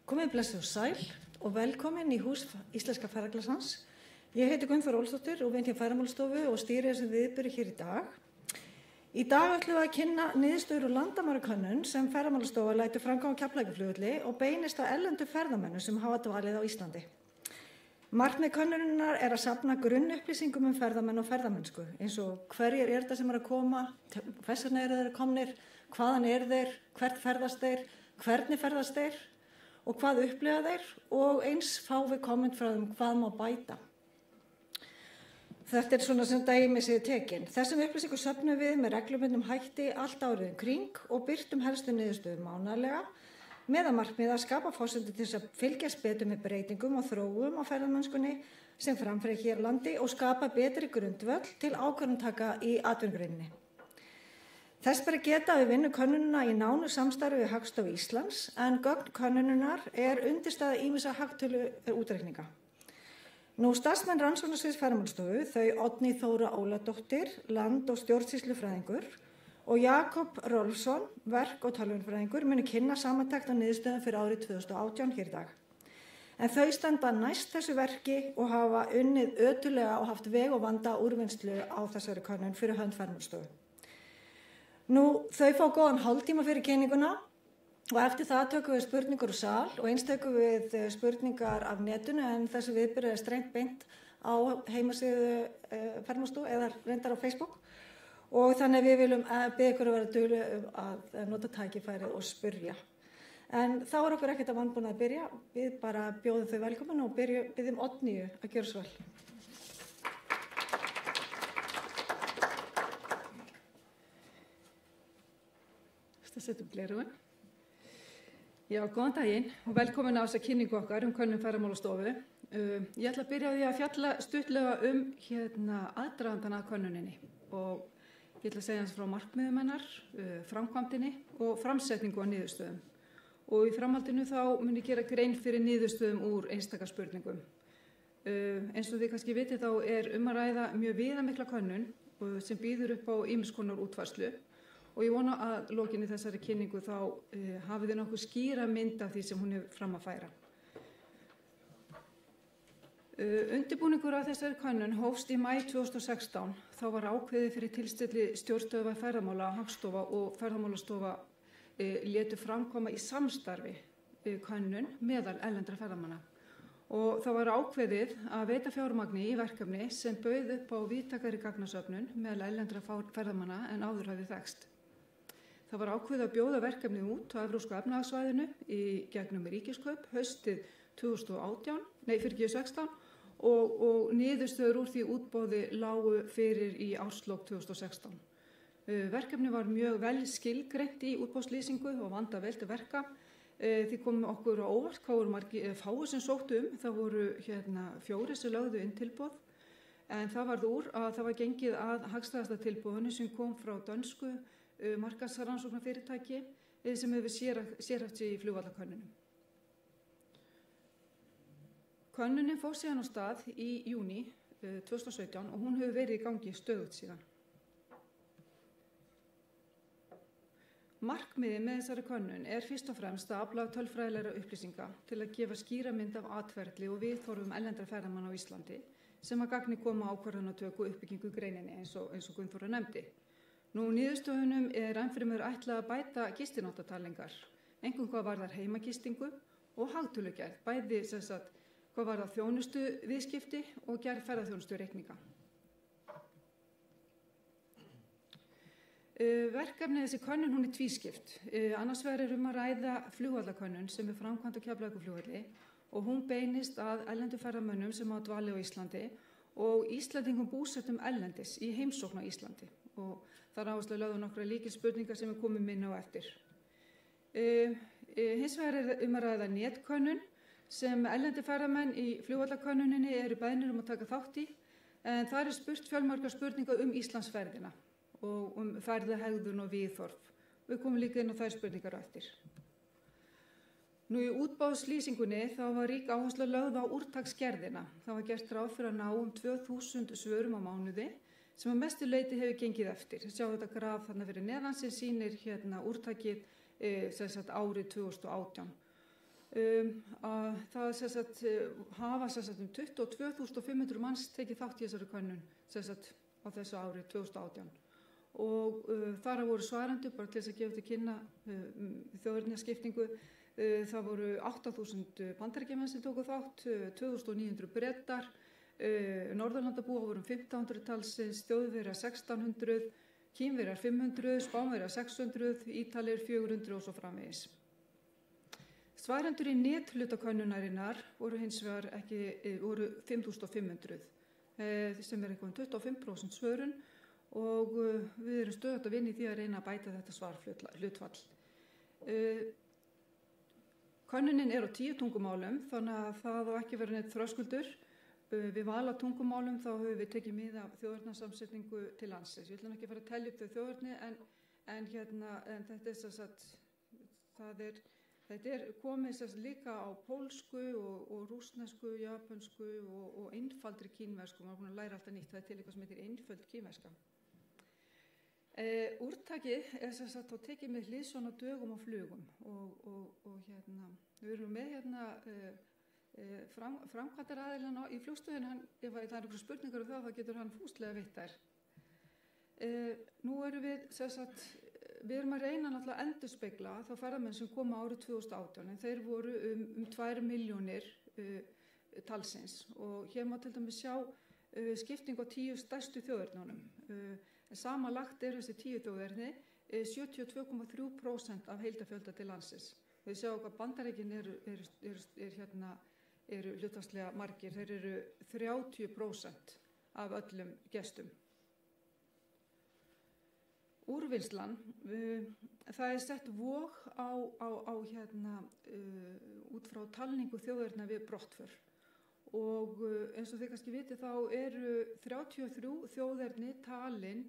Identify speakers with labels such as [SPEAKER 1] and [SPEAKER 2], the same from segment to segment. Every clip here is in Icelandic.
[SPEAKER 1] Komið blessuð og sæl og velkomin í hús Íslenska ferðaglasans. Ég heiti Gunnþóra Olsdóttir og vinn hjá Ferðamálastofu og stýri þessum viðburði hér í dag. Í dag ætlum við að kynna niðurstöður úr landamærakönnun sem Ferðamálastofa lætur framkvæma á Keflavíkurflugvelli og beinist að erlendu ferðamönnum sem hafa dvalið á Íslandi. Markmið könnunarinnar er að safna grunnupplýsingum ferðamenn og ferðamennsku, eins og hverjir þetta sem að koma, hvers vegna þeir komnir, hvaðan þeir, hvert ferðast þeir, hvernig ferðast þeir og hvað upplifa þeir og eins fá við komment frá þeim hvað má bæta. Þetta svona sem dæmi séu tekin. Þessum upplýsingum söfnum við með reglubundnum hætti allt árið kring og birtum helstu niðurstöður mánaðarlega með að markmiða að skapa forsendur til þess að fylgjast betur með breytingum og þróum á ferðamennskunni sem framfæri hér á landi og skapa betri grundvöll til ákvörðuntaka í atvinnugreininni. Þess ber að geta að við vinnum könnunina í nánu samstarfi við Hagstofu Íslands en gögn könnunar undirstaða ýmissa hagtölu útreikninga. Nú starfsmenn rannsóknarsviðs Ferðamálastofu, þau Oddný Þóra Óladóttir, land- og stjórnsýslufræðingur og Jakob Rolfsson, verk- og tölvunarfræðingur, munu kynna samantekt á niðurstöðum fyrir árið 2018 hér í dag. En þau standa næst þessu verki og hafa unnið ötullega og haft veg og vanda úrvinnslu á þessari könnun fyrir hönd Ferðamálastofu. Nú, þau fá góðan hálftíma fyrir kynninguna og eftir það tökum við spurningar úr sal og eins tökum við spurningar af netinu en þessi viðburður strengt beint á heimasíðu Ferðamálastofu eða reyndar á Facebook og þannig við viljum biðja ykkur að vera dugleg að nota tækifærið og spyrja. En þá okkur ekkert að vanbúin að byrja, við bara bjóðum þau velkomin og biðjum Oddnýju að gjöra svo vel.
[SPEAKER 2] Setjum gleraugun. Já, góðan daginn og velkomin á þessa kynningu okkar könnun Ferðamálastofu. Ég ætla að byrja á því að fjalla stuttlega aðdragandann að könnuninni og ég ætla að segja hans frá markmiðum hennar, framkvæmdinni og framsetningu á niðurstöðum. Og í framhaldinu þá mun ég gera grein fyrir niðurstöðum úr einstaka spurningum. Eins og þið kannski vitið þá að ræða mjög viðamikla könnun sem býður upp á ýmiss konar útfærslu. Og ég vona að lokinni þessari kynningu þá hafið þið nokkuð skýra mynd af því sem hún hefur fram að færa. Undirbúningur að þessari könnun hófst í maí 2016. Þá var ákveðið fyrir tilstilli stjórnstöðva ferðamála, Hagstofa og Ferðamálastofa létu framkoma í samstarfi könnun meðal erlendra ferðamanna. Og það var ákveðið að veita fjármagni í verkefni sem bauð upp á víðtækari gagnasöfnun meðal erlendra ferðamanna en áður hafði þekkst. Það var ákveðið að bjóða verkefnið út á Evrópska efnahagssvæðinu í gegnum ríkiskaup haustið 2016 og niðurstöður úr því útboði lágu fyrir í árslok 2016. Verkefnið var mjög vel skilgreint í útboðslýsingu og vanda vel til verka. Því kom okkur á óvart hvað voru fáir sem sóttu það voru 4 sem lögðu inn tilboð en það varð úr að það var gengið að hagstæðasta tilboðinu sem kom frá dönsku markaðsrannsóknarfyrirtæki sem hefur sérhæft sig í flugvallakönnunum. Könnunin fór síðan á stað í júní 2017 og hún hefur verið í gangi stöðugt síðan. Markmiðið með þessari könnun fyrst og fremst að afla tölfræðilegra upplýsinga til að gefa skýra mynd af atferli og viðhorfum erlendra ferðamanna á Íslandi sem að gagni koma ákvarðanatöku og uppbyggingu greininni eins og Gunnþóra nefndi. Nú niðurstöðunum enn fremur ætlað að bæta gistinóttatalningar, einkum hvað varðar heimagistingu og hagtölugerð, bæði hvað varðar þjónustu viðskipti og gerð ferðaþjónustu reikninga. Verkefnið þessi könnun hún tvískipt. Annars vegar að ræða flugvallakönnun sem framkvæmd á Keflavíkurflugvelli og hún beinist að erlendu ferðamönnum sem á dvali á Íslandi og Íslandingum búsettum erlendis í heimsókn á Íslandi. Og þar áherslu lögðu nokkra lykilspurningar sem við komum inn á eftir. Hins vegar að ræða netkönnun sem erlendi ferðamenn í flugvallakönnuninni beðnir að taka þátt í en þar spurt fjölmargar spurningar Íslandsferðina og ferðahegðun og viðhorf. Við komum líka inn á þær spurningar á eftir. Nú í útboðslýsingunni þá var rík áherslu lögð á úrtaksgerðina. Það var gert ráð fyrir að ná 2000 svörum á mánuði sem að mestu leyti hefur gengið eftir. Sjá þetta graf þarna fyrir neðan sem sýnir úrtakið árið 2018. Það hafa 22.500 manns tekið þátt í þessari könnun á þessu ári 2018 og þar voru svarendur bara til þess að gefa til kynna þjóðernisskiptingu. Það voru 8.000 Bandaríkjamenn sem tóku þátt, 2.900 Bretar, Norðurlandabúa voru 1.500 talsins, Þjóðverjar 1.600, Kínverjar 500, Spánverjar 600, Ítalir 400 og svo framvegis. Svarendur í nethlutakönnunarinnar voru hins vegar voru 5.500 sem eitthvað 25% svörun og við erum stöðugt að vinna í því að reyna að bæta þetta svarhlutfall. Könnunin á 10 tungumálum þannig að það á ekki verið neitt þröskuldur. Við val á tungumálum þá höfum við tekið mið af þjóðernasamsetningu til landsins. Ég ætla ekki að fara að telja upp þau þjóðerni en þetta er komið líka á pólsku og rússnesku, japönsku og einfaldri kínversku. Maður er búin að læra alltaf nýtt. Það til eitthvað sem heitir einföld kínverska. Úrtakið þá tekið með hliðsjón af dögum og flugum og við erum með framkvæmdaraðilinn í flugstöðinni, ef það er einhverjar spurningar um það, þá getur hann fúslega veitt þær. Nú erum við erum að reyna náttúrulega að endurspegla þá ferðamenn sem koma árið 2018, en þeir voru 2 milljónir talsins og hér má til dæmis sjá skipting á 10 stærstu þjóðernunum. Samanlagt þessi 10 þjóðerni 72,3% af heildarfjölda til landsins. Við sjáum hvað Bandaríkin eru hlutfallslega margir, þeir eru 30% af öllum gestum. Úrvinnslan, það sett vog út frá talningu þjóðerna við brottför og eins og þið kannski viti þá eru 33 þjóðerni talin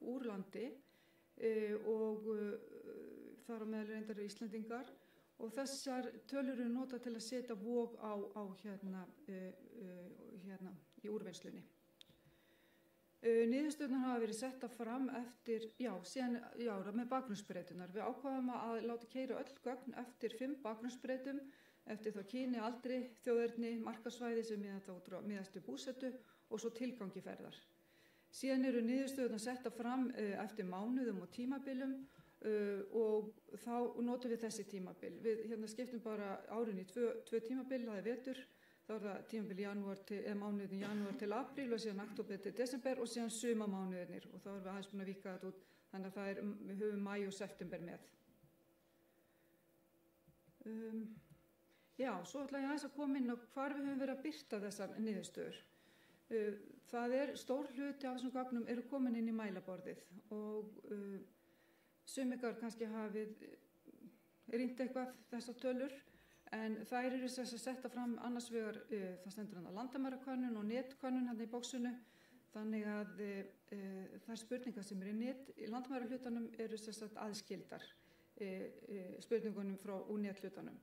[SPEAKER 2] úr landi og þar á meðal reyndar Íslendingar og þessar tölur eru notað til að setja vog í úrvinnslunni. Niðurstöðurnar hafa verið setta fram eftir, með bakgrunnsbreytunar. Við ákváðum að láta keyra öll gögn eftir 5 bakgrunnsbreytum, eftir þá kyni, aldri, þjóðerni, markasvæði sem miðast við búsetu og svo tilgangi ferðar. Síðan eru niðurstöðurnar setta fram eftir mánuðum og tímabilum og þá notum við þessi tímabil. Við skiptum bara árin í 2 tímabil, það vetur. Þá það tímabil mánuðin janúar til apríl og síðan október til desember og síðan sumamánuðinir og þá erum við aðeins búin að víkka þetta út þannig að við höfum maí og september með. Svo ætla ég aðeins að koma inn á hvar við höfum verið að birta þessar niðurstöður. Það stór hluti af þessum gögnum eru komin inn í mælaborðið og sum ykkar kannski hafið rýnt eitthvað þessar tölur. En þær eru setta fram annars vegar, það stendur landamærakönnun og netkönnun í bóksinu, þannig að þær spurningar sem eru í landamærahlutanum eru aðskildar spurningunum frá úr nethlutanum.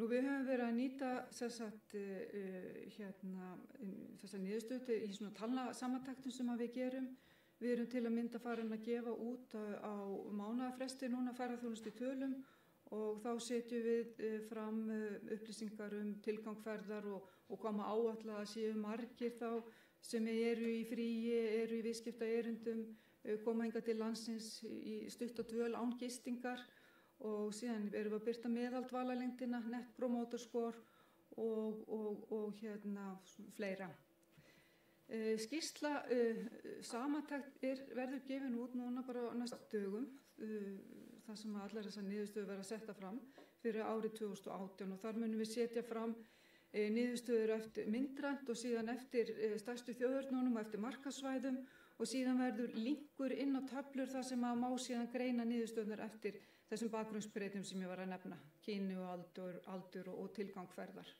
[SPEAKER 2] Nú við höfum verið að nýta þessa niðurstöðu í svona talnasamantæktum sem við gerum. Við erum til að mynda farin að gefa út á mánaðarfresti núna ferðaþjónustu í tölum og þá setjum við fram upplýsingar tilgang ferðar og hvað maður áætla að séu margir þá sem eru í fríi, eru í viðskiptaerindum, koma hingað til landsins í stutt og dvöl án gistingar og síðan erum við að birta meðaldvalarlengdina, net promoter score og fleira. Skýrsla samantekt verður gefin út núna bara á næstu dögum. Það sem allar þessar niðurstöður verða að setja fram fyrir árið 2018 og þar munum við setja fram niðurstöður eftir myndrænt og síðan eftir stærstu þjóðernunum og eftir markasvæðum og síðan verður linkur inn á töflur þar sem að má síðan greina niðurstöðunar eftir þessum bakgrunnsbreytum sem ég var að nefna, kyni og aldur og tilgang ferðar.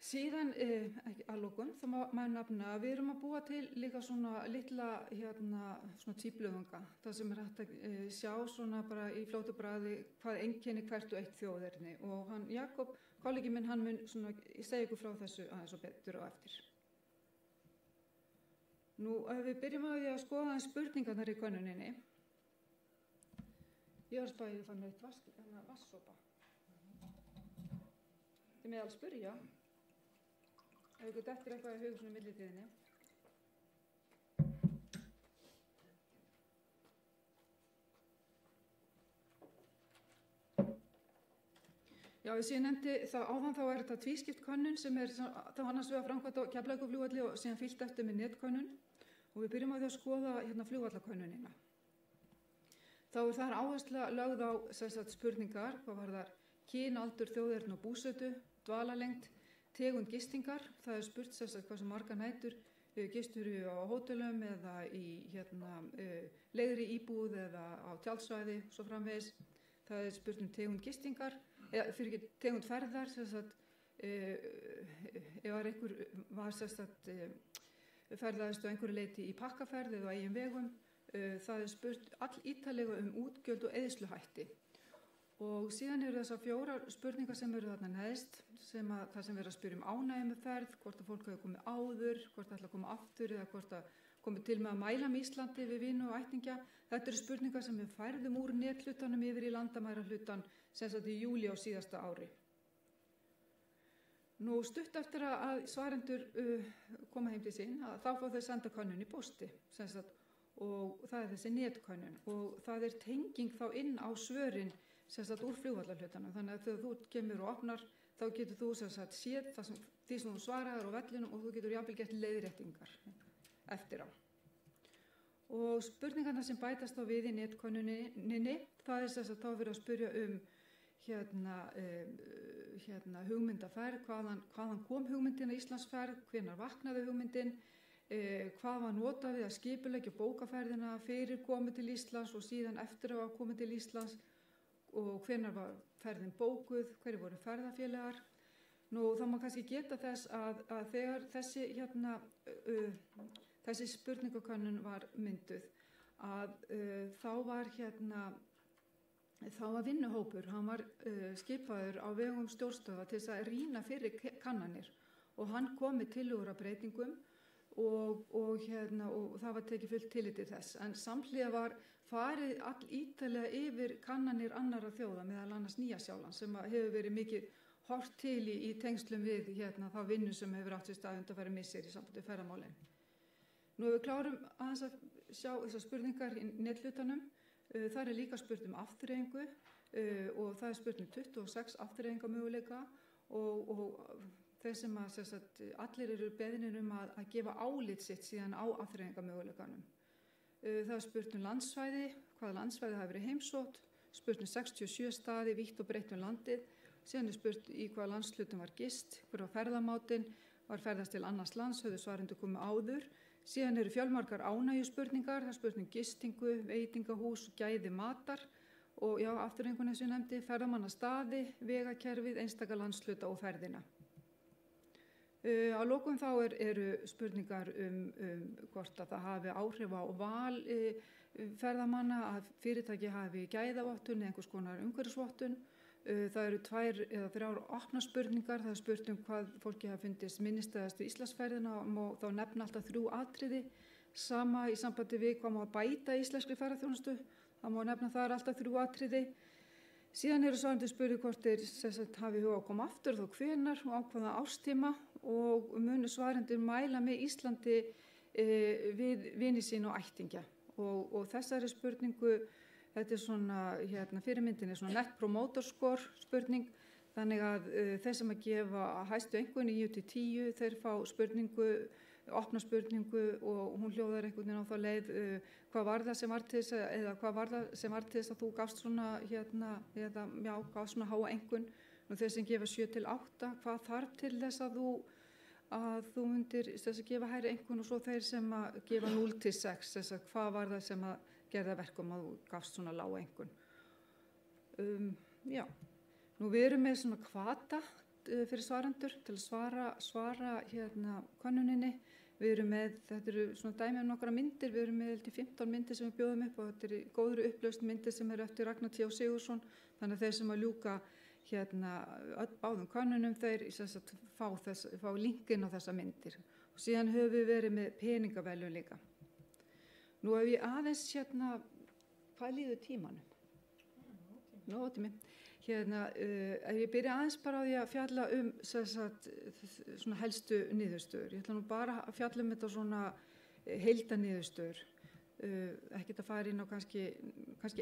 [SPEAKER 2] Síðan að lokum þá má nefna að við erum að búa til líka svona litla svona típlöfunga þar sem hægt að sjá svona bara í fljótu bragði hvað einkenni hvert og eitt þjóðerni og Jakob, kollegi minn, hann mun svona segja ykkur frá þessu aðeins og betur og eftir. Nú ef við byrjum á því að skoða spurningarnar í könnuninni. Ég var spæðið þannig eitt vassopa. Þið með alveg spyrja ef ykkur dettur eitthvað í hug svona millitíðinni. Já, eins og ég nefndi áðan þá þetta tvískipt könnun sem þá annars vegar framkvæmt á Keflavíkurflugvelli og síðan fylgt eftir með netkönnun og við byrjum á því að skoða flugvallakönnunina. Þá þar áhersla lögð á spurningar hvað varðar kyn, aldur, þjóðerni og búsetu, dvalarlengd, tegund gistingar. Það spurt hvað sem margar nætur gistur á hótelum eða í leiðri íbúð eða á tjaldsvæði svo framvegis. Það spurt tegund gistingar, eða fyrir ekki tegund ferðar, ef einhver var ferðaðist á einhverju leyti í pakkaferð eða á eigin vegum. Það spurt allítarlega útgjöld og eyðsluhætti. Og síðan eru þessar 4 spurningar sem eru þarna neðst, það sem verður að spyrja ánægju með ferð, hvort að fólk hefur komið áður, hvort það ætla að koma aftur eða hvort að komið til með að mæla með Íslandi við vini og ættingja. Þetta eru spurningar sem við færðum úr netlutanum yfir í landamærahlutan í júlí á síðasta ári. Nú stutt eftir að svarendur koma heim til sín, þá fá þau senda könnun í pósti, og það er þessi netkönnun og það er tenging þá inn á svörin úr flugvallarhlutanum. Þannig að þegar þú kemur og opnar, þá getur þú séð því sem þú svaraðir á vellinum og þú getur jafnvel gert leiðréttingar eftir á. Og spurningarna sem bætast þá við í netkönnuninni, það er þá verið að spyrja hugmyndaferð, hvaðan kom hugmyndin að Íslandsferð, hvenær vaknaði hugmyndin, hvað var notað við að skipuleggja bókaferðina fyrir komið til Íslands og síðan eftir að komið til Íslands og hvenær var ferðin bókuð, hverju voru ferðafélagar. Nú það má kannski geta þess að þegar þessi spurningakönnun var mynduð þá var vinnuhópur, hann var skipaður á vegum stjórnstöðva til þess að rýna fyrir kannanir og hann kom með tillögur að breytingum og það var tekið fullt tillit til þess. En samhliða var farið allítarlega yfir kannanir annarra þjóða, meðal annars Nýja-Sjálands, sem hefur verið mikið horft til í tengslum við þá vinnu sem hefur átt sér stað undanfarin misseri í sambandi við ferðamálin. Nú við klárum aðeins að sjá þessar spurningar í netlutanum. Það er líka spurt afþreyingu og það er spurt 26 afþreyingamöguleika og þeir sem allir eru beðnir að gefa álit sitt síðan á afþreyingamöguleikanum. Það er spurt landsvæði, hvaða landsvæði hafi verið heimsótt, spurt 67 staði vítt og breitt landið, síðan er spurt í hvaða landshlutum var gist, hver var ferðamátinn, var ferðast til annars lands, höfðu svarendur komið áður. Síðan eru fjölmargar ánægjuspurningar, það er spurt gistingu, veitingahús, gæði matar og afþreyinguna sem ég nefndi, ferðamannastaði, vegakerfið, einstaka landshluta og ferðina. Á lokum þá eru spurningar hvort að það hafi áhrif á val ferðamanna, að fyrirtæki hafi gæðavottun eða einhvers konar umhverfisvottun. Það eru 2 eða 3 opnar spurningar, það er spurt hvað fólki hafi fundist minnisstæðastu Íslandsferðina og þá nefna alltaf 3 atriði, sama í sambandi við hvað má bæta íslenskri ferðaþjónustu, það má nefna þar alltaf 3 atriði. Síðan eru svarendur spurði hvort þeir hafi hug að koma aftur og hvenær og á hvaða árstíma og munu svarendur mæla með Íslandi við vini sín og ættingja. Og þessari spurningu, þetta er svona, fyrirmyndin er svona Net Promoter Score spurning, þannig að þeir sem að gefa hæstu einkunn 9-10, þeir fá spurningu, opna spurningu og hún hljóðar einhvern veginn á þá leið hvað var það sem var til þess eða hvað var það sem var til þess að þú gafst svona hvað svona háa einkunn. Nú þeir sem gefa 7-8, hvað þarf til þess að þú myndir þess að gefa hærri einkunn og svo þeir sem að gefa 0-6, þess að hvað var það sem að gerða verkum að þú gafst svona lága einkunn. Nú við erum með svona hvata fyrir svarendur til að svara könnuninni. Við erum með, þetta eru svona dæmi nokkra myndir, við erum með 15 myndir sem við bjóðum upp og þetta eru góðri upplausn myndir sem eru eftir Ragnar T. Sigurðsson, þannig að þeir sem að ljúka báðum könnunum, þeir fá linkinn á þessa myndir. Og síðan höfum við verið með peningaveljun líka. Nú ef ég aðeins hvað líður tímanum? Nótími. Ef ég byrja aðeins bara á því að fjalla svona helstu niðurstöður. Ég ætla nú bara að fjalla þetta svona heildarniðurstöður. Ekkert að fara inn á kannski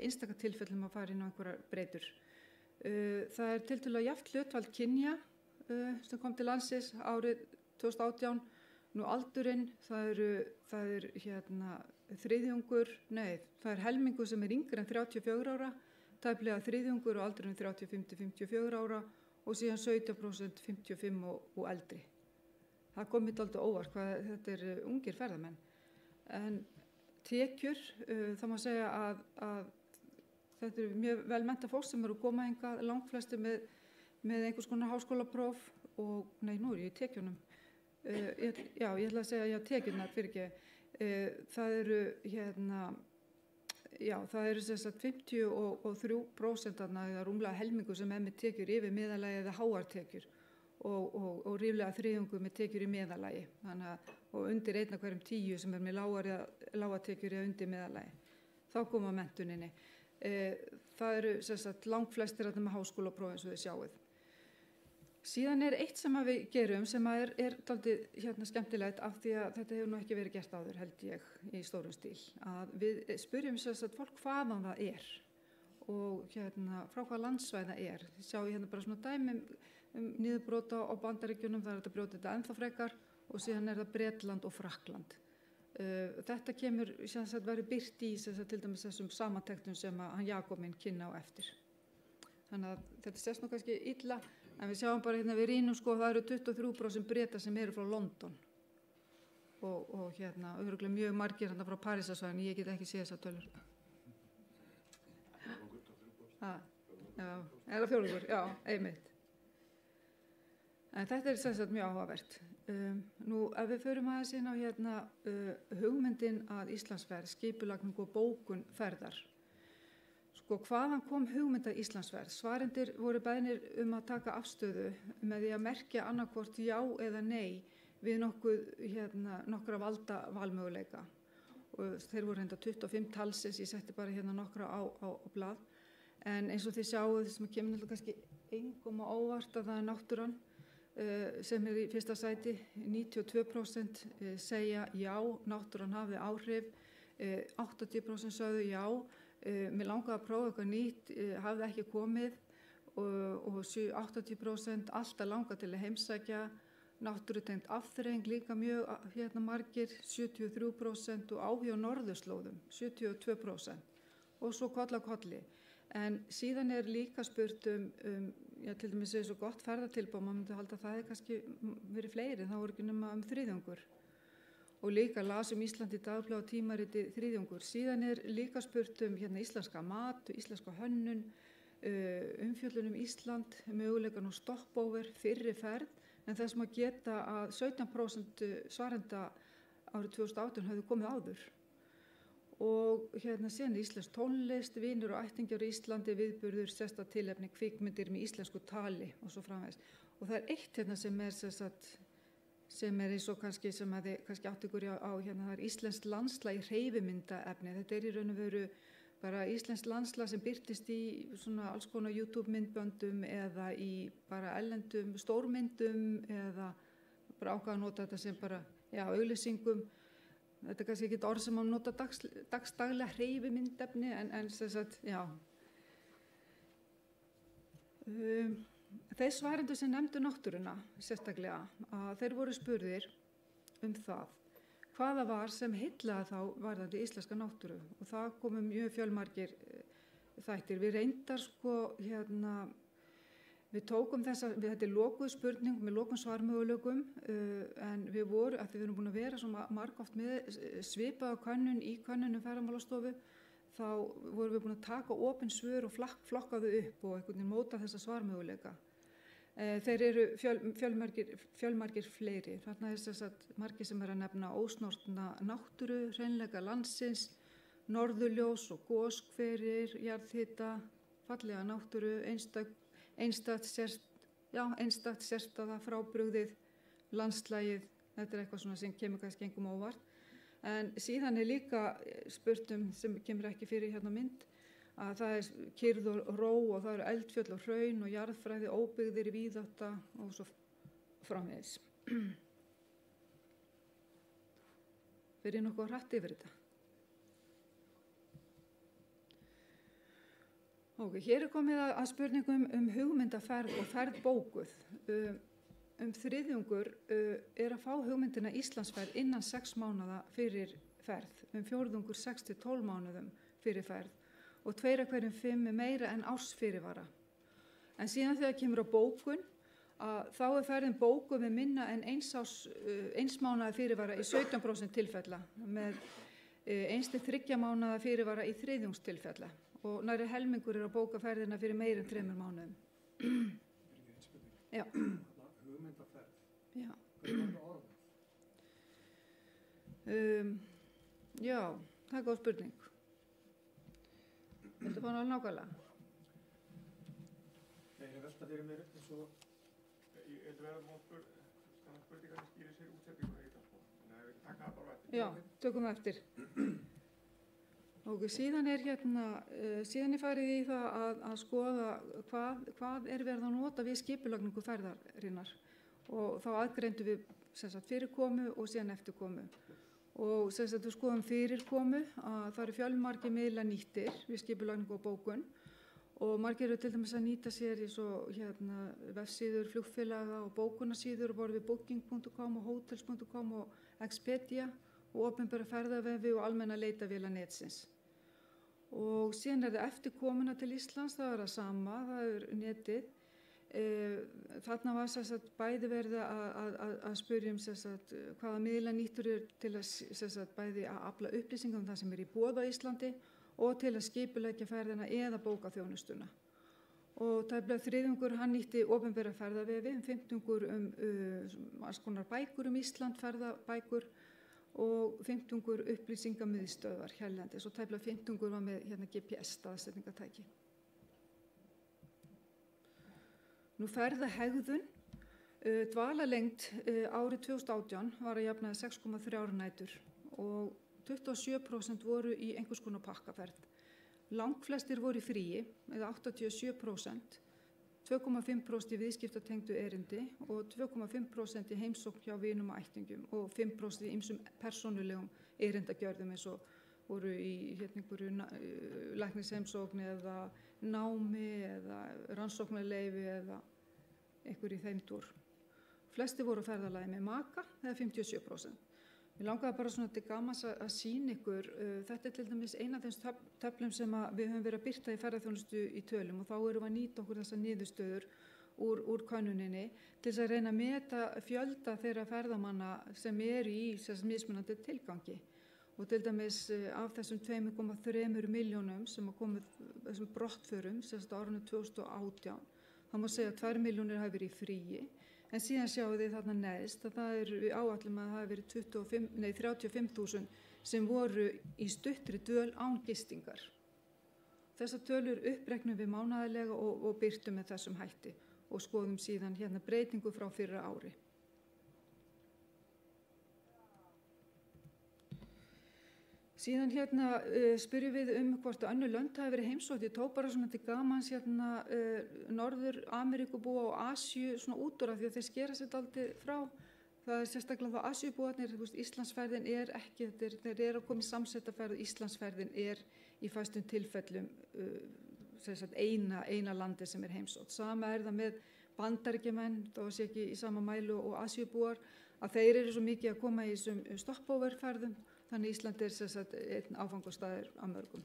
[SPEAKER 2] einstaka tilfellum að fara inn á einhverjar breytur. Það tiltölulega jafnt hlutfall kynja sem kom til landsins árið 2018. Nú aldurinn, það er þriðjungur, það er helmingur sem yngri en 34 ára, tæplega þriðjungur á aldurinn 35-54 ára og síðan 17% 55 og eldri. Það kom mér dálítið óvart hvað þetta ungir ferðamenn. En tekjur, það má segja að þetta mjög vel mennta fólk sem að koma hingað, langflestir með einhvers konar háskólapróf og, nú er ég í tekjunum. Ég ætla að segja, tekjurnar fyrir ekki. Það eru sem sagt 53% eða rúmlega helmingur sem með tekjur yfir meðalagi eða háar tekjur og ríflega þriðjungur með tekjur í meðalagi. Og undir 1 af hverjum 10 sem með lágar tekjur eða undir meðalagi. Þá koma menntuninni. Það eru sem sagt langflestir með háskólapróf eins og þið sjáið. Síðan eitt sem við gerum sem er dálítið skemmtilegt af því að þetta hefur nú ekki verið gert áður held ég í stórum stíl. Að við spyrjum fólk hvaðan það og frá hvaða landsvæði það er. Þið sjáu bara svona dæmi niðurbrota á Bandaríkjunum, það þetta brjóta þetta ennþá frekar og síðan það Bretland og Frakkland. Þetta kemur verið birt í til dæmis þessum samantektum sem hann Jakob minn kynna á eftir. Þannig að þetta sést nú kannski illa. En við sjáum bara við rýnum það eru 23% Breta sem eru frá London og örugglega mjög margir frá Parísarsvæðinu, ég get ekki séð þessar tölur. Það fjórðungur, já, einmitt. En þetta sem sagt mjög áhugavert. Nú, ef við förum aðeins inn á hugmyndin að Íslandsferð, skipulagning og bókun ferðar. Hvaðan kom hugmynda Íslandsferð? Svarendur voru beðnir að taka afstöðu með því að merkja annarkvort já eða nei við nokkra valda valmöguleika. Og þeir voru 25 talsins, ég setti bara nokkra á blað. En eins og þið sjáu, sem kemur kannski engum á óvart að það náttúran sem í fyrsta sæti, 92% segja já, náttúran hafði áhrif, 80% sögðu já. Mér langaði að prófa eitthvað nýtt, hafði ekki komið og 80% alltaf langað til að heimsækja, náttúrutengt afþreying líka mjög margir, 73% og áhuga á norðurslóðum, 72% og svo koll á kolli. En síðan líka spurt til dæmis svo gott ferðatilboð, maður myndi halda að það kannski verið fleiri, þá voru ekki nema þriðjungur. Og líka las Ísland í dagblaði og tímariti þriðjungur. Síðan líka spurt íslenska mat, íslenska hönnun, umfjöllun Ísland, möguleikan og stopover, fyrri ferð, en þess að geta að 17% svarenda árið 2018 höfðu komið áður. Og síðan íslensk tónlist, vinur og ættingjar í Íslandi, viðburður, sérstakt tilefni, kvikmyndir með íslensku tali og svo framvegis. Og það eitt sem eins og kannski sem að þið kannski átt ykkur á það íslenskt landslag í hreyfimyndaefni. Þetta í raun og veru bara íslenskt landslag sem birtist í svona alls konar YouTube-myndböndum eða í bara erlendum stórmyndum eða bara ákvað að nota þetta sem bara, auglýsingum. Þetta kannski ekki orð sem að nota dagsdaglega hreyfimyndefni en sem sagt, Þeir svarendur sem nefndu náttúruna sérstaklega, að þeir voru spurðir það hvaða var sem heillaði þá varðandi íslenska náttúru og það komu mjög fjölmargir þættir. Við reyndar við tókum þetta lokuð spurning með lokum svarmöguleikum en við erum búin að vera svo margoft með svipaða könnun í könnunum Ferðamálastofu, þá vorum við búin að taka opin svör og flokka þau upp og einhvern veginn móta þessa svarmöguleika. Þeir eru fjölmargir fleiri. Þarna margir sem að nefna ósnortna náttúru, hreinleika landsins, norðurljós og goshverir, jarðhita, fallega náttúru, einstakt sérstæða frábrugðið, landslagið. Þetta eitthvað svona sem kemur kannski engum óvart. En síðan líka spurt sem kemur ekki fyrir mynd að það kyrrð og ró og það eru eldfjöll og hraun og jarðfræði, óbyggðir í víðátta og svo framvegis. Fyrir nokkuð hratt yfir þetta. Hér komið að spurningum hugmyndaferð og ferð bókuð. Þriðjungur að fá hugmyndina Íslandsferð innan 6 mánaða fyrir ferð, fjórðungur 6 til 12 mánuðum fyrir ferð og 2 af hverjum 5 meira en árs fyrirvara. En síðan þegar kemur á bókun, þá ferðin bókuð með minna en 1 mánaða fyrirvara í 17% tilfella, með 1 til 3 mánaða fyrirvara í þriðjungstilfella og nærri helmingur að bóka ferðina fyrir meira en 3 mánuðum. Já.
[SPEAKER 3] Hugmyndaferð.
[SPEAKER 2] Já.
[SPEAKER 3] Hvað er orðið?
[SPEAKER 2] Já, það góð spurning. Þetta var alveg nákvæmlega.
[SPEAKER 3] Ég velta fyrir mér eins og ég verða spurningar sem skýrir sér útsetningu í þetta. Þannig að við taka það bara eftir.
[SPEAKER 2] Já, tökum það eftir. Síðan síðan farið í það að skoða hvað verið að nota við skipulagningu ferðarinnar og þá aðgreindu við fyrirkomu og síðan eftirkomu. Og við skoðum fyrirkomu að það eru fjölmargir miðlar nýttir við skipulagningu og bókun og margir eru til dæmis að nýta sér í svo vefsíður, flugfélaga og bókunarsíður og borð við booking.com og hotels.com og Expedia og opinbera ferðavefi og almenna leitavéla netsins. Og síðan það eftirkomuna til Íslands, það það sama, það netið. Þarna var bæði verið að spyrja hvaða miðla nýttur til að bæði að afla upplýsingum það sem í boði á Íslandi og til að skipuleggja ferðina eða bóka þjónustuna. Og tæplega þriðjungur hann nýtti opinbera ferðavefi, 50 alls konar bækur Ísland, ferðabækur og 50 upplýsingamiðstöðvar hérlendis og tæplega 50 var með GPS staðsetningatæki. Nú ferðahegðun, dvalarlengd árið 2018 var að jafnaði 6,3 nætur og 27% voru í einhvers konar pakkaferð. Langflestir voru í fríi, eða 87%, 2,5% í viðskiptatengdu erindi og 2,5% í heimsókn hjá vinum og ættingjum og 5% í ýmsum persónulegum erindagjörðum eins og voru í einhverju læknisheimsókn eða námi eða rannsóknarleyfi eða einhverju í þeim dúr. Flesti voru á ferðalagi með maka, eða 57%. Mér langaði bara svona til gamans að sýna ykkur, þetta til dæmis eina af þeim töflum sem við höfum verið að birta í ferðaþjónustu í tölum og þá erum við að nýta okkur þessar niðurstöður úr könnuninni til þess að reyna að meta fjölda þeirra ferðamanna sem eru í mismunandi tilgangi. Og til dæmis af þessum 2,3 milljónum sem komið þessum brottförum, árinu 2018, þá má segja að 2 milljónir hafi verið í fríi. En síðan sjáum við þarna neðst að það áætlum að það hafi verið 35.000 sem voru í stuttri dvöl án gistingar. Þessar tölur uppreiknum við mánaðarlega og birtum með þessum hætti og skoðum síðan breytingu frá fyrra ári. Síðan spyrjum við hvort að önnur lönd hafi verið heimsótt. Ég tók bara svona til gamans Norður Ameríkubúa og Asíu svona út úr af því að þeir skera sér dálítið frá. Það sérstaklega þá Asíubúarnir, Íslandsferðin ekki, þeir að koma í samsettaferð, Íslandsferðin í fæstum tilfellum eina landi sem heimsótt. Sama það með Bandaríkjamenn, þá sé ekki í sama mælu og Asíubúar, að þeir eru svo mikið að koma í þessum stopoverferðum. Þannig Ísland einn áfangastaður af mörgum.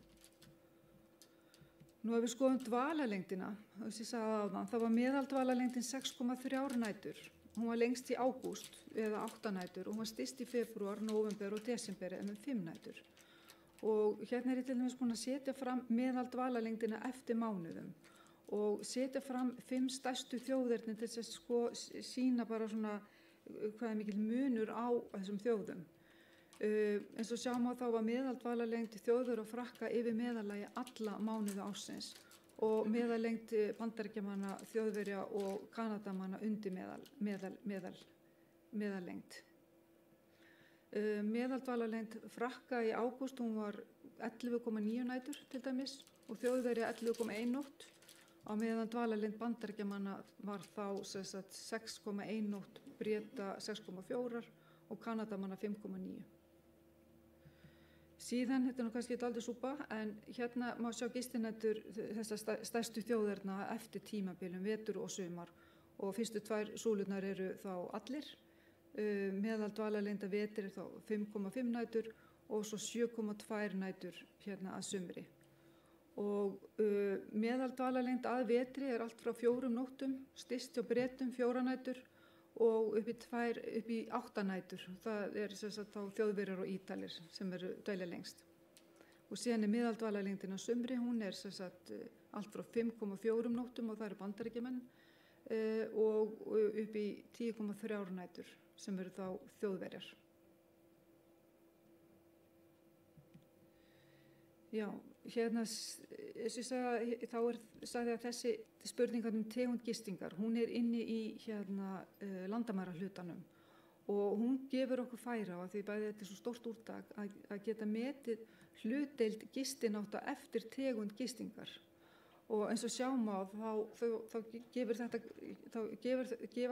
[SPEAKER 2] Nú ef við skoðum dvalarlengdina, þá var meðaldvalarlengdin 6,3 nætur. Hún var lengst í ágúst eða 8 nætur og hún var styst í febrúar, nóvember og desember eða 5 nætur. Og ég til dæmis búin að setja fram meðaldvalarlengdina eftir mánuðum og setja fram 5 stærstu þjóðernin til þess að sýna bara svona hvað mikil munur á þessum þjóðum. Eins og sjáum á þá var meðaldvalarlengd Þjóðverja og Frakka yfir meðallagi alla mánuði ársins og meðallengd Bandaríkjamanna, Þjóðverja og Kanadamanna undir meðallengd. Meðaldvalarlengd Frakka í ágúst hún var 11,9 nætur til dæmis og Þjóðverja 11,1 nótt, á meðan dvalarlengd Bandaríkjamanna var þá 6,1 nótt, Breta 6,4 og Kanadamanna 5,9. Síðan, þetta nú kannski aldrei súpa, en hérna má sjá gistinætur þessar stærstu þjóðirna eftir tímabilum, vetur og sumar, og fyrstu 2 súlurnar eru þá allir, meðal dvalarlengda vetri þá 5,5 nætur og svo 7,2 nætur hérna að sumri. Og meðal dvalarlengd að vetri allt frá 4 nóttum, styst hjá Bretum 4 nætur og upp í 8 nætur. Það þá Þjóðverjar og Ítalir sem eru dvelja lengst. Og síðan meðal dvalarlengdin að sumri, hún allt frá 5,4 nóttum og það eru Bandaríkjamenn og upp í 10,3 nætur sem eru þá Þjóðverjar. Já, hérna, eins og ég sagði, sagði að þessi spurningar tegund gistingar, hún inni í landamærahlutanum og hún gefur okkur færa á því bæði þetta svo stórt úrtak að geta metið hlutdeild gistinátta eftir tegund gistingar. Og eins og sjáum á þá gefa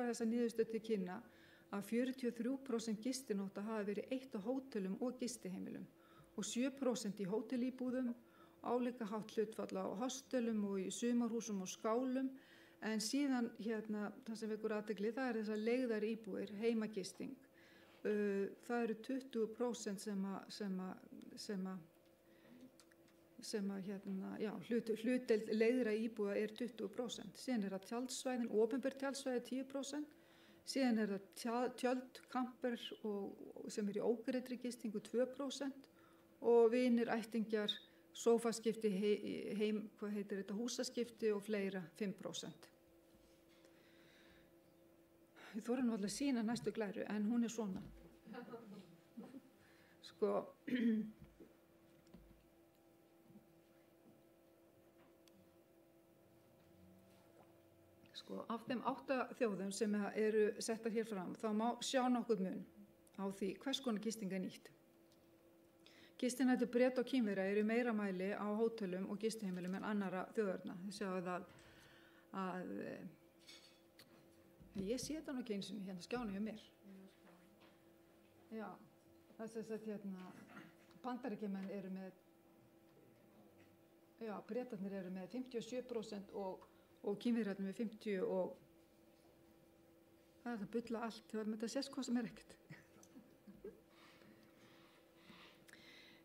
[SPEAKER 2] þessa niðurstöðu til kynna að 43% gistinátta hafa verið eitt á hótelum og gistiheimilum og 7% í hótelíbúðum, álíka hátt hlutfall á hostelum og í sumarhúsum og skálum, en síðan það sem vekur athygli, það þessar leigðar íbúðir, heimagisting. Það eru 20% hlutdeild leigðra íbúða 20%. Síðan það tjaldsvæðin, opinber tjaldsvæði 10%, síðan það tjöld, kamper sem í ógreiddri gistingu 2%, og vinir, ættingjar, sófaskipti, húsaskipti og fleira 5%. Ég þorði nú alveg að sýna næstu glæru, en hún svona. Af þeim 8 þjóðum sem eru settar hér fram, þá má sjá nokkuð mun á því hvers konar gisting nýtt. Gistinætur Breta og Kínverja eru í meira mæli á hótelum og gistiheimilum en annarra þjóðarna. Þið sjáu að ég sé þetta nú ekki eins og hérna skjánu hjá mér. Já, þess að Bandaríkjamenn eru með, já, Bretarnir eru með 57% og Kínverjarnir með 50% og það að bulla allt, það með þetta sést hvað sem ekkert.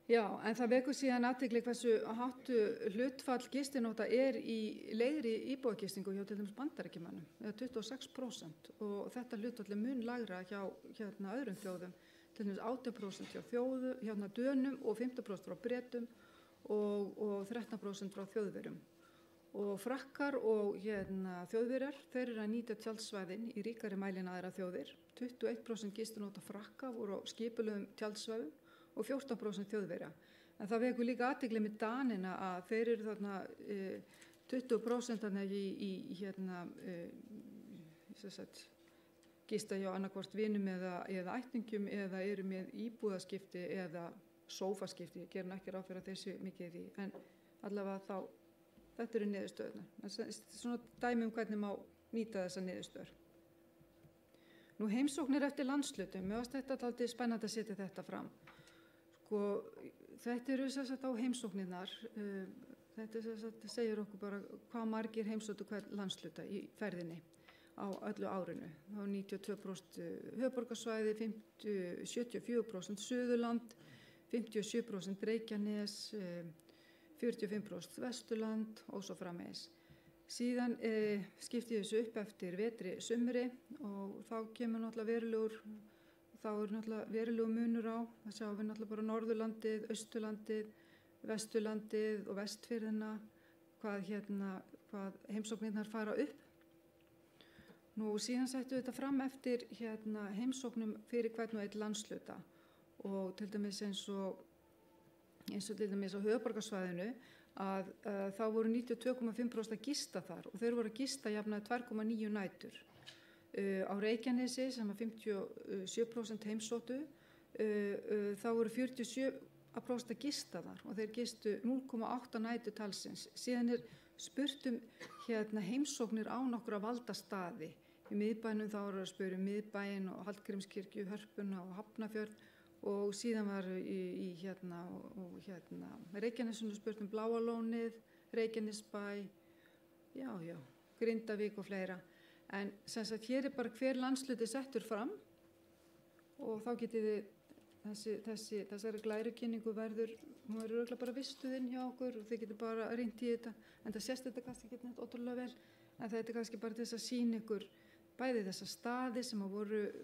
[SPEAKER 2] Já, en það vekur síðan athygli hversu hátt hlutfall gistinótta í leigðri íbúðagistingu hjá til dæmis Bandaríkjamönnum, 26%, og þetta hlutfall mun lægra hjá öðrum þjóðum, til dæmis 8% hjá Dönum og 15% frá Bretum og 13% frá Þjóðverjum. Og Frakkar og Þjóðverjar, þeir eru að nýta tjaldsvæðin í ríkari mæli en aðrar þjóðir. 21% gistinótta Frakka voru á skipulegum tjaldsvæðum og 14% Þjóðverja. En það vekur líka athygli með Danina að þeir eru þarna 20% gista hjá annarkvort vinum eða ættingjum eða eru með íbúðaskipti eða sófaskipti. Ég ger ekki ráð fyrir að þessu mikið í því, en allavega þetta eru niðurstöðurnar. Svona dæmi hvernig má nýta þessa niðurstöður. Nú heimsóknir eftir landshlutum, mér varst þetta dálítið spennandi að setja þetta fram. Þetta eru á heimsóknirnar, þetta segir okkur bara hvað margir heimsóttu hvern landshluta í ferðinni á öllu árinu. Þá 92% höfuðborgarsvæði, 74% Suðurland, 57% Reykjanes, 45% Vesturland og svo framvegis. Síðan skipti þessu upp eftir vetri sumri og þá kemur náttúrulega verulegur munur á. Það sjáum við náttúrulega bara Norðurlandið, Austurlandið, Vesturlandið og Vestfirðina, hvað heimsóknirnar fara upp. Nú síðan settum við þetta fram eftir heimsóknum fyrir hvern og einn landshluta og til dæmis eins og til dæmis á höfuðborgarsvæðinu að þá voru 92,5% að gista þar og þeir voru að gista jafnaði 2,9 nætur. Á Reykjanesi sem að 57% heimsóttu, þá voru að gista þar og þeir gistu 0,8 nætur talsins. Síðan spurt heimsóknir á nokkra valdastaði. Í miðbænum þá voru að spyrja miðbæinn og Hallgrímskirkju, Hörpuna og Hafnarfjörð og síðan var í Reykjanesinu spurt Bláa lónið, Reykjanesbæ, Grindavík og fleira. En sem sagt hér bara hver landsluti settur fram og þá getið þið þessari glærukynningu verður örugglega bara vistuðinn hjá okkur og þið getur bara reynt í þetta, en það sést þetta kannski ekki neitt ótrúlega vel, en þetta kannski bara til þess að sýna ykkur bæði þessa staði sem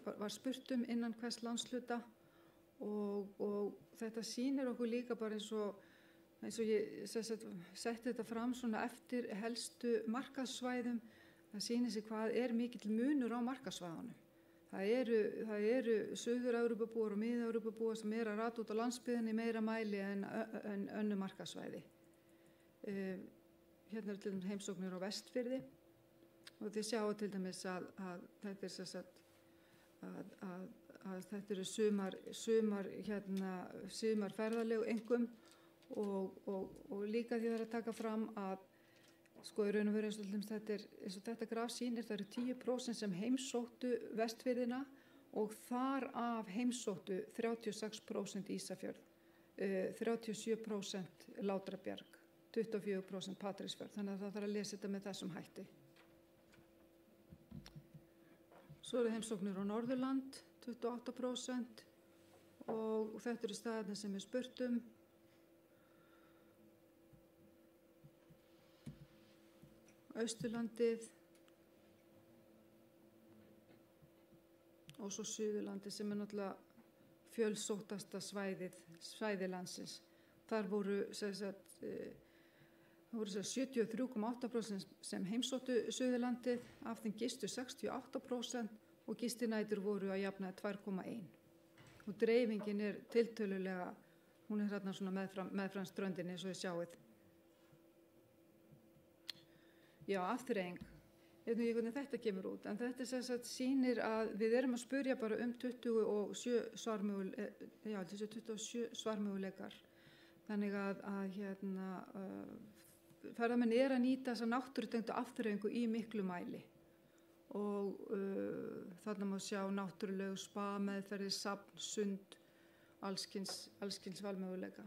[SPEAKER 2] var spurt innan hvers landsluta og þetta sýnir okkur líka bara eins og ég setti þetta fram svona eftir helstu markaðssvæðum. Það sýnir sig hvað mikill munur á markaðssvæðunum. Það eru Suður-Evrópubúar og Mið-Evrópubúar sem að rata út á landsbyggðinni meira mæli en önnur markaðssvæði. Hérna til dæmis heimsóknir á Vestfirði og þið sjáu til dæmis að þetta þetta eru sumar ferðalegu einkum og líka því það að taka fram að sko í raun og veru eins og þetta graf sýnir, það eru 10% sem heimsóttu Vestfirðina og þar af heimsóttu 36% Ísafjörð, 37% Látrabjarg, 24% Patreksfjörð, þannig að það þarf að lesa þetta með þessum hætti. Svo eru heimsóknir á Norðurland, 28% og þetta eru staðirnir sem spurt Austurlandið og svo Suðurlandið sem náttúrulega fjölsóttasta svæði landsins. Þar voru 73,8% sem heimsóttu Suðurlandið, af þeim gistu 68% og gistinætur voru að jafnaði 2,1. Og dreifingin tiltölulega, hún hérna svona meðfram ströndinni eins og þið sjáið. Já, afþreying. Ég veit ekki hvernig þetta kemur út, en þetta sýnir að við erum að spyrja bara 27 svarmöguleikar. Þannig að ferðamenn að nýta þessa náttúrutengdu afþreyingu í miklu mæli. Og þarna má sjá náttúruleg spa, meðferðir, safn, sund, allskyns valmöguleika.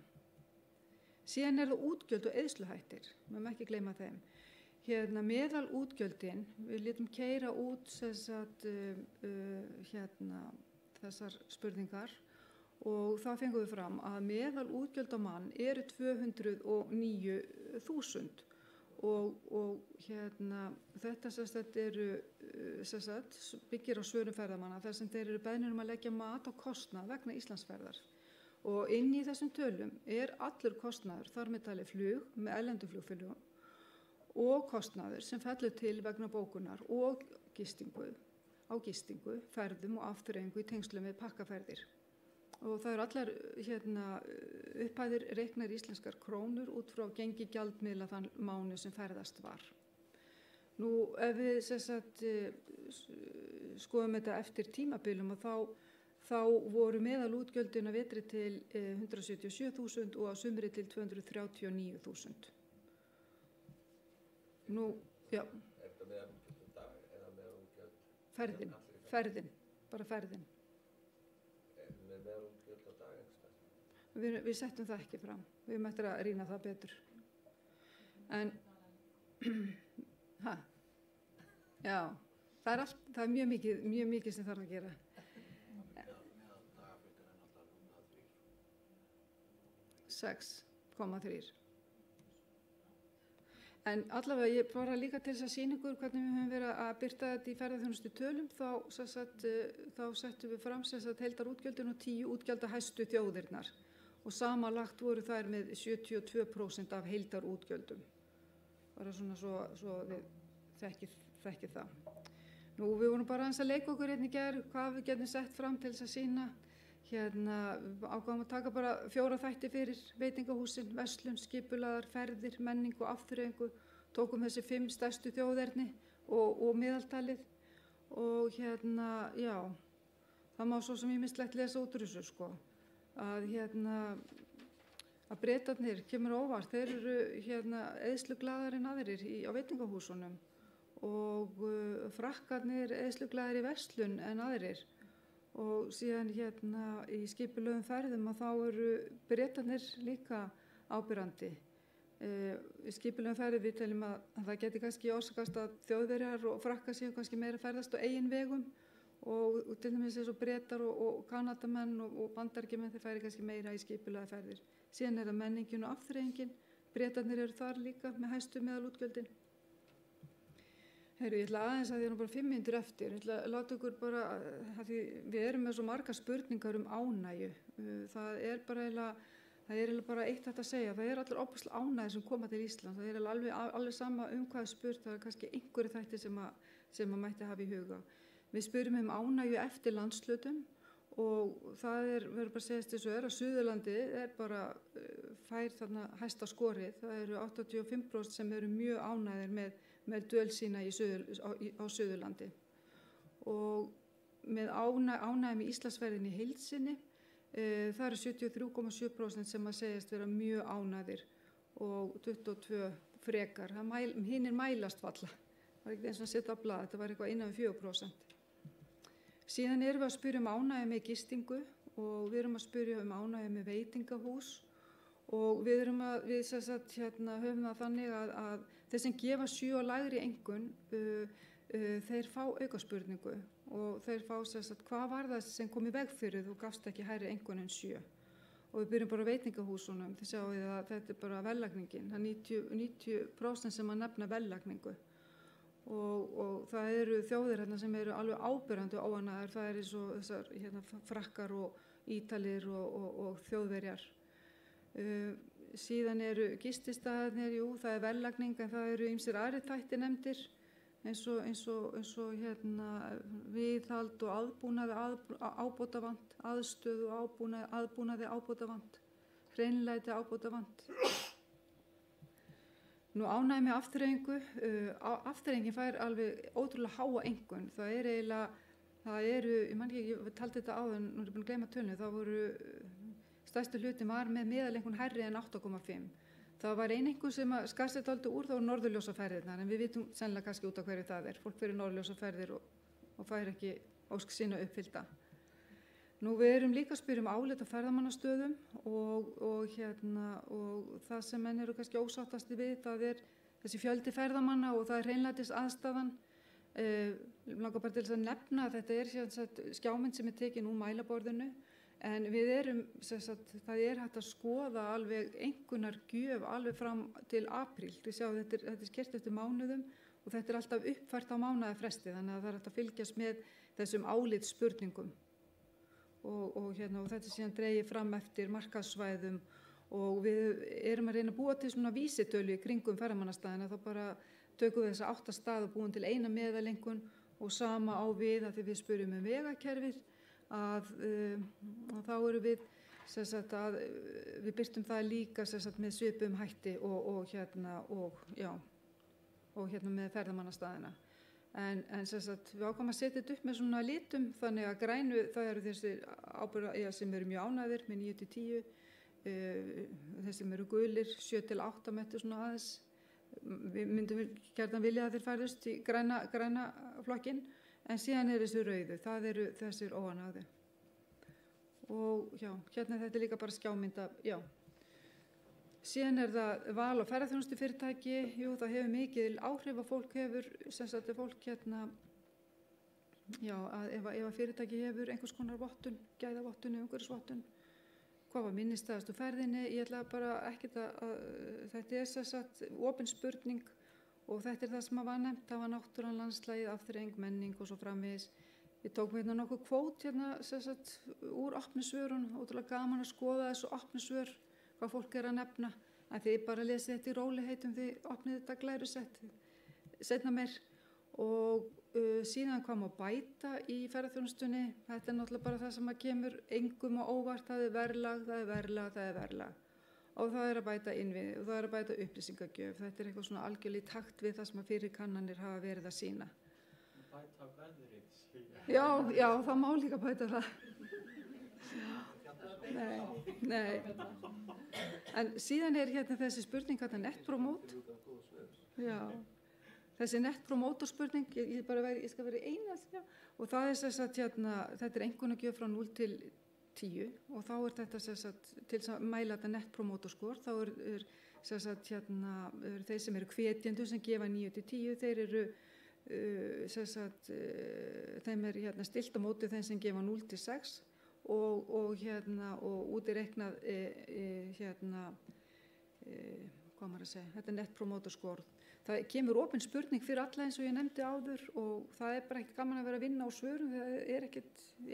[SPEAKER 2] Síðan það útgjöld og eyðsluhættir, við má ekki gleyma þeim. Meðal útgjöldin, við létum keyra út þessar spurningar og þá fengum við fram að meðal útgjöld á mann eru 209.000 og þetta eru byggir á svörum ferðamanna þar sem þeir eru beðnir að leggja mat á kostnað vegna Íslandsferðar og inn í þessum tölum allur kostnaður, þar með talið flug með erlendum flugfélögum og kostnaður sem fellur til vegna bókunar og gistingu, ferðum og afþreyingu í tengslum við pakkaferðir. Og það eru allar upphæðir reiknar íslenskar krónur út frá gengi gjaldmiðla þann mánuð sem ferðast var. Nú ef við skoðum þetta eftir tímabilum og þá voru meðal útgjöldin að vetri til 177.000 og á sumri til 239.000. Nú, já.
[SPEAKER 4] Er þetta meðal útgjöld á dag eða meðal útgjöld?
[SPEAKER 2] Ferðin, bara ferðin.
[SPEAKER 4] Meðal útgjöld á dag einhvers?
[SPEAKER 2] Við settum það ekki fram. Við höfum eftir að rýna það betur. En, já, það er mjög mikið sem þarf að gera.
[SPEAKER 4] Meðal dagafjöldi er náttúrulega
[SPEAKER 2] 6,3. En allavega ég bara líka til þess að sýna ykkur hvernig við höfum verið að birta þetta í ferðaþjónustu tölum þá settum við fram heildarútgjöldin og 10 útgjaldahæstu þjóðirnar og samanlagt voru þær með 72% af heildarútgjöldum. Bara svona svo við þekkið það. Nú við vorum bara aðeins að leika okkur í gær hvað við getum sett fram til þess að sýna. Ákváðum að taka bara 4 þætti fyrir veitingahúsin, verslun, skipulaðar, ferðir, menning og afþreyingu, tókum þessi 5 stærstu þjóðerni og meðaltalið og það má svo sem ýmislegt lesa út úr þessu að að Bretarnir kemur óvart, þeir eru eyðsluglaðar en aðrir á veitingahúsunum og Frakkarnir eyðsluglaðir í verslun en aðrir og síðan í skipulögum ferðum að þá eru Bretarnir líka ábyrrandi. Í skipulögum ferðum við teljum að það geti kannski orsakast að Þjóðverjar og Frakkar séu kannski meira ferðast á eigin vegum og til dæmis eins og Bretar og Kanadamenn og Bandaríkjamenn þeir færi kannski meira í skipulögum ferðir. Síðan það menningin og afþreyingin. Bretarnir eru þar líka með hæstu meðalútgjöldin. Ég ætla aðeins að því bara 5 mínútur eftir. Ég ætla að láta ykkur bara, því við erum með svo margar spurningar ánægju. Það er bara eitt hægt að segja. Það er allir óbúslega ánægir sem koma til Íslands. Það er alveg sama hvað spurt. Það er kannski einhverju þætti sem mætti hafa í huga. Við spurum ánægju eftir landshlutum og það verður bara að segja þess að Suðurlandi bara fær þarna hæsta skorið. Það eru 85% sem eru mjög ánægðir með dvöl sína á Suðurlandi og með ánægði með Íslandsferðinni í heild sinni það eru 73,7% sem að segjast vera mjög ánægðir og 22 frekar. Hinir mælast valla. Það var ekki eins og að setja á blað, þetta var eitthvað innan við 4%. Síðan erum við að spyrja ánægju með gistingu og við erum að spyrja ánægju með veitingahús og við höfum það þannig að þeir sem gefa 7 og lægri einkunn þeir fá aukaspurningu og þeir fá hvað var það sem kom í veg fyrir þú gafst ekki hærri einkunn en 7 og við byrjum bara á veitingahúsunum þið sjáum við að þetta er bara verðlagningin það er 90% sem að nefna verðlagningu og það eru þjóðir sem eru alveg áberandi óánægðar, það er eins og þessar Frakkar og Ítalir og Þjóðverjar. Síðan eru gististaðirnir, það er verðlagning en það eru ýmsir aðrir þættir nefndir eins og viðhald og aðbúnaði ábótavant, aðstöðu aðbúnaði ábótavant, hreinlæti ábótavant. Nú ánægði með afþreyingu, afþreyingin fær alveg ótrúlega háa einkunn. Ég taldi þetta áðan, nú er ég búin að gleyma tölunni, þá voru stærstu hluti var með meðaleinkunn hærri en 8,5. Það var einhver sem skar sér dálítið úr, það voru norðurljósaferðirnar, en við vitum sennilega kannski út af hverju það er. Fólk fyrir norðurljósaferðir og fær ekki ósk sína uppfyllta. Nú við erum líka að spyrja álit á ferðamannastöðum og það sem menn eru kannski ósáttasti við, það er þessi fjöldi ferðamanna og það er hreinlætis aðstæðan. Langar bara til þess að nefna að þetta er skjámynd sem er tekin úr mælaborðinu en það er hægt að skoða alveg einhverjar gjöf alveg fram til apríl. Þið sjáu þetta er skert eftir mánuðum og þetta er alltaf uppfært á mánaðarfresti þannig að það er hægt að fylgjast með þessum álitsspurningum. Og þetta er síðan dregið fram eftir markaðssvæðum og við erum að reyna að búa til svona vísitölu í kringum ferðamannastæðina þá bara tökum við þessa 8 staði og búum til eina meðalengun og sama á við að því við spyrjum vegakerfið að þá eru við við birtum það líka með svipum hætti og með ferðamannastæðina. En við ákvæmum að setja þetta upp með svona litum þannig að grænu það eru þessir ábyrgðar sem eru mjög ánægðir með 9-10 þeir sem eru gulir 7-8 metri svona aðeins við myndum gjarnan vilja að þeir færðust í græna flokkin en síðan er þessi rauðu það eru þessir óánægðu og þetta er líka bara skjámynda Síðan er það val og ferðaþjónustufyrirtæki, það hefur mikil áhrif að fólk hefur, ef fyrirtæki hefur einhvers konar vottun, gæðavottun, umhverfisvottun, hvað var minnisstæðast úr ferðinni, ég ætla bara ekkert þetta er opin spurning og þetta er það sem var nefnt, það var náttúran, landslagið, afþreying, menning og svo framvegis. Við tókum nokkuð kvót úr opnusvörun, ótrúlega gaman að skoða þessu opnusvör, hvað fólk er að nefna, að þið bara lesið þetta í róliheitum, þið opnið þetta glærusett, seinna meir og síðan hvað má bæta í ferðaþjónustunni, þetta er náttúrulega bara það sem að kemur engum á óvart, það er verðlag og það er að bæta innviði og það er að bæta upplýsingagjöf, þetta er eitthvað svona algjörlega í takt við það sem að fyrir kannanir hafa verið að sýna.
[SPEAKER 4] Bæta veðrið, skilja.
[SPEAKER 2] Já, það má líka bæta það. Nei. En síðan hérna þessi spurning hérna Net Promote. Já, þessi Net Promote spurning, ég skal vera eina og það sem sagt hérna, þetta einkunnagjöf frá 0 til 10 og þá þetta sem sagt til að mæla þetta Net Promote score, þá sem sagt hérna þeir sem eru hvetjendur sem gefa 9 til 10, þeir eru sem sagt þeim hérna stilt á móti þeim sem gefa 0 til 6 og hérna og út reiknað hérna hvað maður að segja, þetta Net Promote score. Það kemur opin spurning fyrir alla eins og ég nefndi áður og það bara ekki gaman að vera að vinna á svörum, það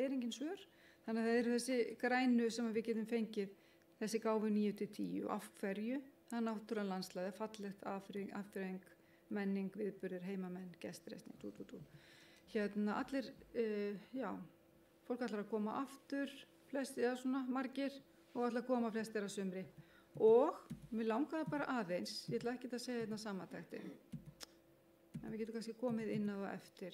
[SPEAKER 2] engin svör. Þannig að það þessi grænu sem við getum fengið, þessi gáfu 9 til 10 og af hverju, það er náttúran landslagið, fallegt afþreying, menning, viðburðir, heimamenn, gestresning, Hérna allir, já, fólk ætlar að koma aftur, flestir eða svona margir og ætlar að koma flestir að sumri. Og mér langaði bara aðeins, ég ætla ekki að segja hérna samantæktin, en við getum kannski komið inn á það eftir.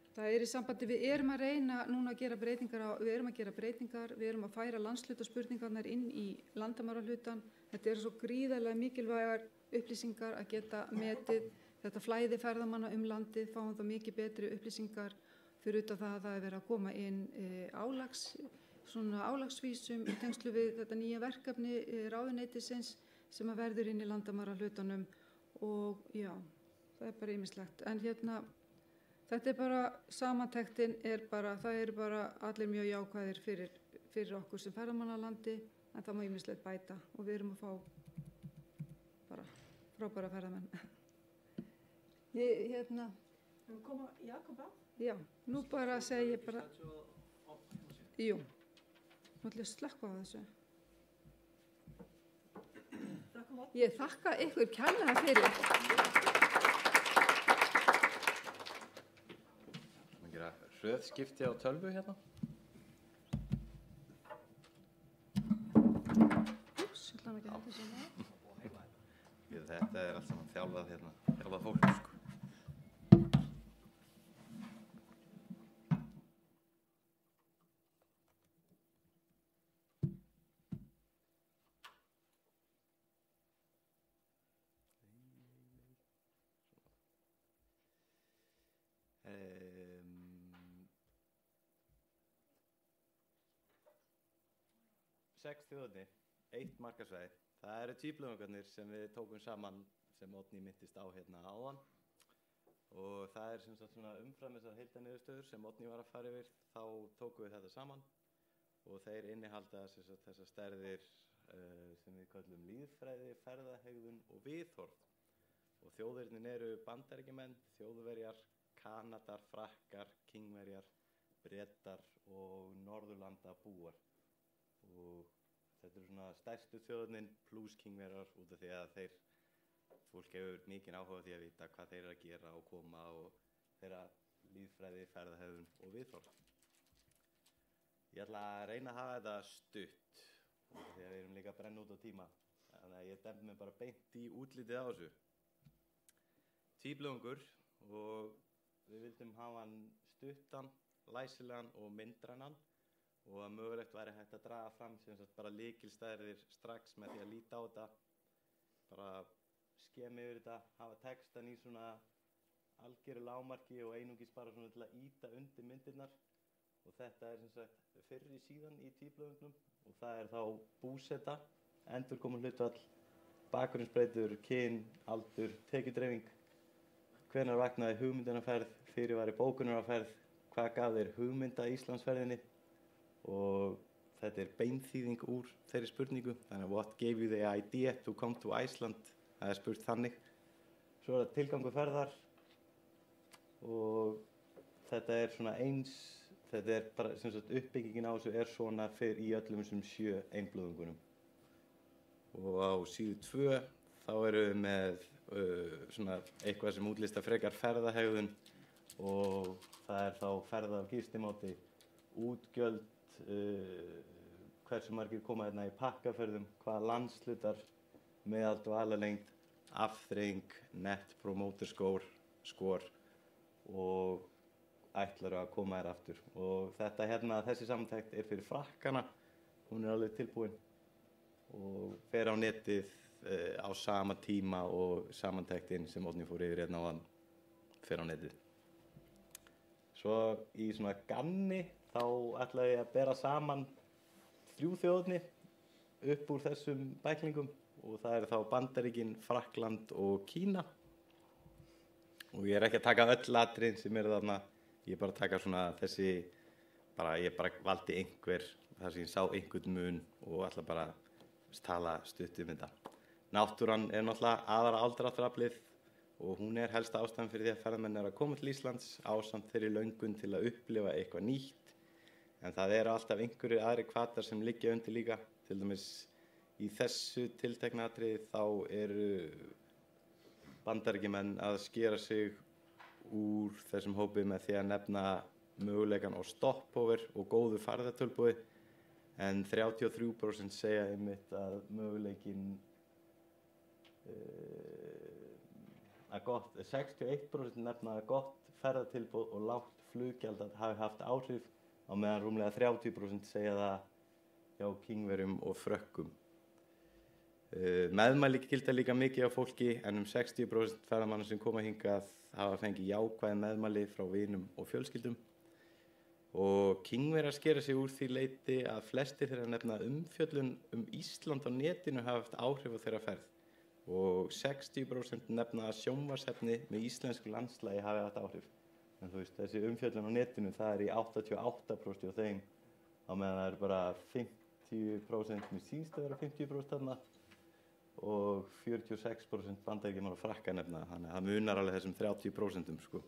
[SPEAKER 2] Það í sambandi, við erum að reyna núna að gera breytingar, við erum að færa landshlutarspurningarnar inn í landamærahlutan. Þetta svo gríðarlega mikilvægar upplýsingar að geta metið þetta flæði ferðamanna landið, fáum það mikið betri upplýsingar fyrir utan það að það verið að koma inn álagsvísum í tengslu við þetta nýja verkefni ráðuneytisins sem að verður inn í landamærahlutanum og já, það bara ýmislegt. En hérna þetta bara, samantektin það bara allir mjög jákvæðir fyrir okkur sem ferðamannalandi, en það má ýmislegt bæta og við erum að fá bara frábæra ferðamenn. Hérna.
[SPEAKER 1] Koma Jakob á?
[SPEAKER 2] Já, nú bara segi ég bara, jú, nú ætlum ég að slökkva á þessu. Ég þakka ykkur kærlega fyrir.
[SPEAKER 5] Hröðskipti á tölvu hérna.
[SPEAKER 2] Úps, ég ætla ekki að hætta svona.
[SPEAKER 5] Þetta allt saman þjálfað hérna, þjálfað fólk, sko. Sex þjóðirni, 1 markasvæði. Það eru tvíblöðungarnir sem við tókum saman sem Oddný minntist á hérna áðan og það sem sagt svona umfram þessar heildarniðurstöður sem Oddný var að fara yfir, þá tókum við þetta saman og þeir innihalda þessar stærðir sem við kallum lýðfræði, ferðahegðun og viðhorf og þjóðirnin eru Bandaríkjamenn, Þjóðverjar, Kanadar, Frakkar, Kínverjar, Bretar og Norðurlandabúar. Og þetta svona stærstu þjóðirnin pluss Kínverjar út af því að fólk hefur mikinn áhuga á því að vita hvað þeir eru að gera og koma og þeirra lýðfræði, ferðahegðun og viðhorf. Ég ætla að reyna að hafa þetta stutt út af því að við erum líka að brenna út á tíma. Þannig að ég dembi mig bara beint í útlitið á þessu. Tvíblöðungur og við vildum hafa hann stuttan, læsilegan og myndrænan og að mögulegt væri hægt að draga fram sem sagt bara lykilstærðir strax með því að líta á þetta, bara skema yfir þetta, hafa textan í svona algjöru lágmarki og einungis bara svona til að ýta undir myndirnar og þetta sem sagt fyrri síðan í tvíblöðungnum og það þá búseta, endurkomin hlutfall, bakgrunnsbreytur, kyn, aldur, tekjudreifing, hvenær vaknaði hugmyndunarferð, fyrirvari bókunarferð, hvað gaf þér hugmynda Íslandsferðinni og þetta beinþýðing úr þeirri spurningu, þannig að what gave you the idea to come to Iceland, það spurt þannig. Svo það tilgangur ferðar og þetta svona eins, þetta bara sem sagt uppbyggingin á þessu svona fyrir í öllum þessum 7 einblöðungunum. Og á síðu 2 þá erum við með svona eitthvað sem útlista frekar ferðahegðun og það þá ferða af gistimáti, útgjöld, hversu margir koma hérna í pakkaferðum, hvaða landshlutar, meðaldvalarlengd, afþreying, Net Promote score og ætlar að koma þér aftur. Og þetta hérna, þessi samantekt fyrir Frakkana, hún alveg tilbúin. og fer á netið á sama tíma og samantektin sem Oddný fór yfir hérna áðan fer á netið. Svo í svona gamni þá ætla ég að bera saman 3 þjóðerni upp úr þessum bæklingum og það eru þá Bandaríkin, Frakkland og Kína. Og ég ekki að taka öll atriðin sem eru þarna, ég bara taka svona þessi, ég bara valdi einhver, þar sem ég sá einhvern mun og ætla bara að tala stutt þetta. Náttúran náttúrulega aðra aldráttaraflið og hún helsta ástæðan fyrir því að ferðamenn að koma til Íslands ásamt þeirri löngun til að upplifa eitthvað nýtt. En það eru alltaf einhverjir aðri hvatar sem liggja undir líka, til dæmis í þessu tiltekna atriði þá eru Bandaríkjamenn að skera sig úr þessum hópi með því að nefna möguleikan á stopover og góðu farðatölboði en 33% segja einmitt að möguleikin 61% nefna að gott ferðatilboð og lágt fluggjald hafi haft áhrif á meðan rúmlega 30% segja það hjá Kínverjum og Frökkum. Meðmæli gilda líka mikið á fólki en 60% ferðamanna sem koma hingað hafa fengið jákvæð meðmæli frá vinum og fjölskyldum og Kínverjar skera sig úr því leyti að flestir þeirra nefna umfjöllun Ísland á netinu hafa haft áhrif á þeirra ferð og 60% nefna að sjónvarpsefni með íslensku landslagi hafi haft áhrif. En þú veist, þessi umfjöllun á netinu það í 88% á þeim á meðan það bara 50% með síðst að vera 50% þarna og 46% Bandaríkjamenn og Frakkar nefna, þannig að það munar alveg þessum 30% sko.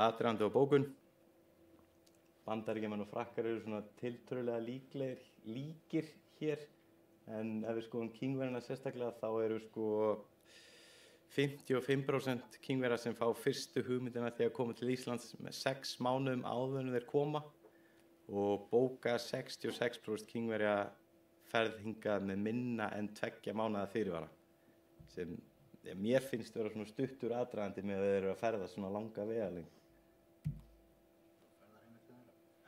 [SPEAKER 5] Aðdragandi á bókun. Bandaríkjamenn og Frakkar eru svona tiltölulega líkir hér, en ef við skoðum Kínverjana sérstaklega þá eru sko 55% Kínverja sem fá fyrstu hugmyndina þegar koma til Íslands með 6 mánuðum áður en þeir koma og bóka 66% Kínverja ferð hingað með minna en 2 mánaða fyrirvara sem mér finnst vera svona stuttur aðdragandi með að þeir eru að ferða svona langa vegalengd.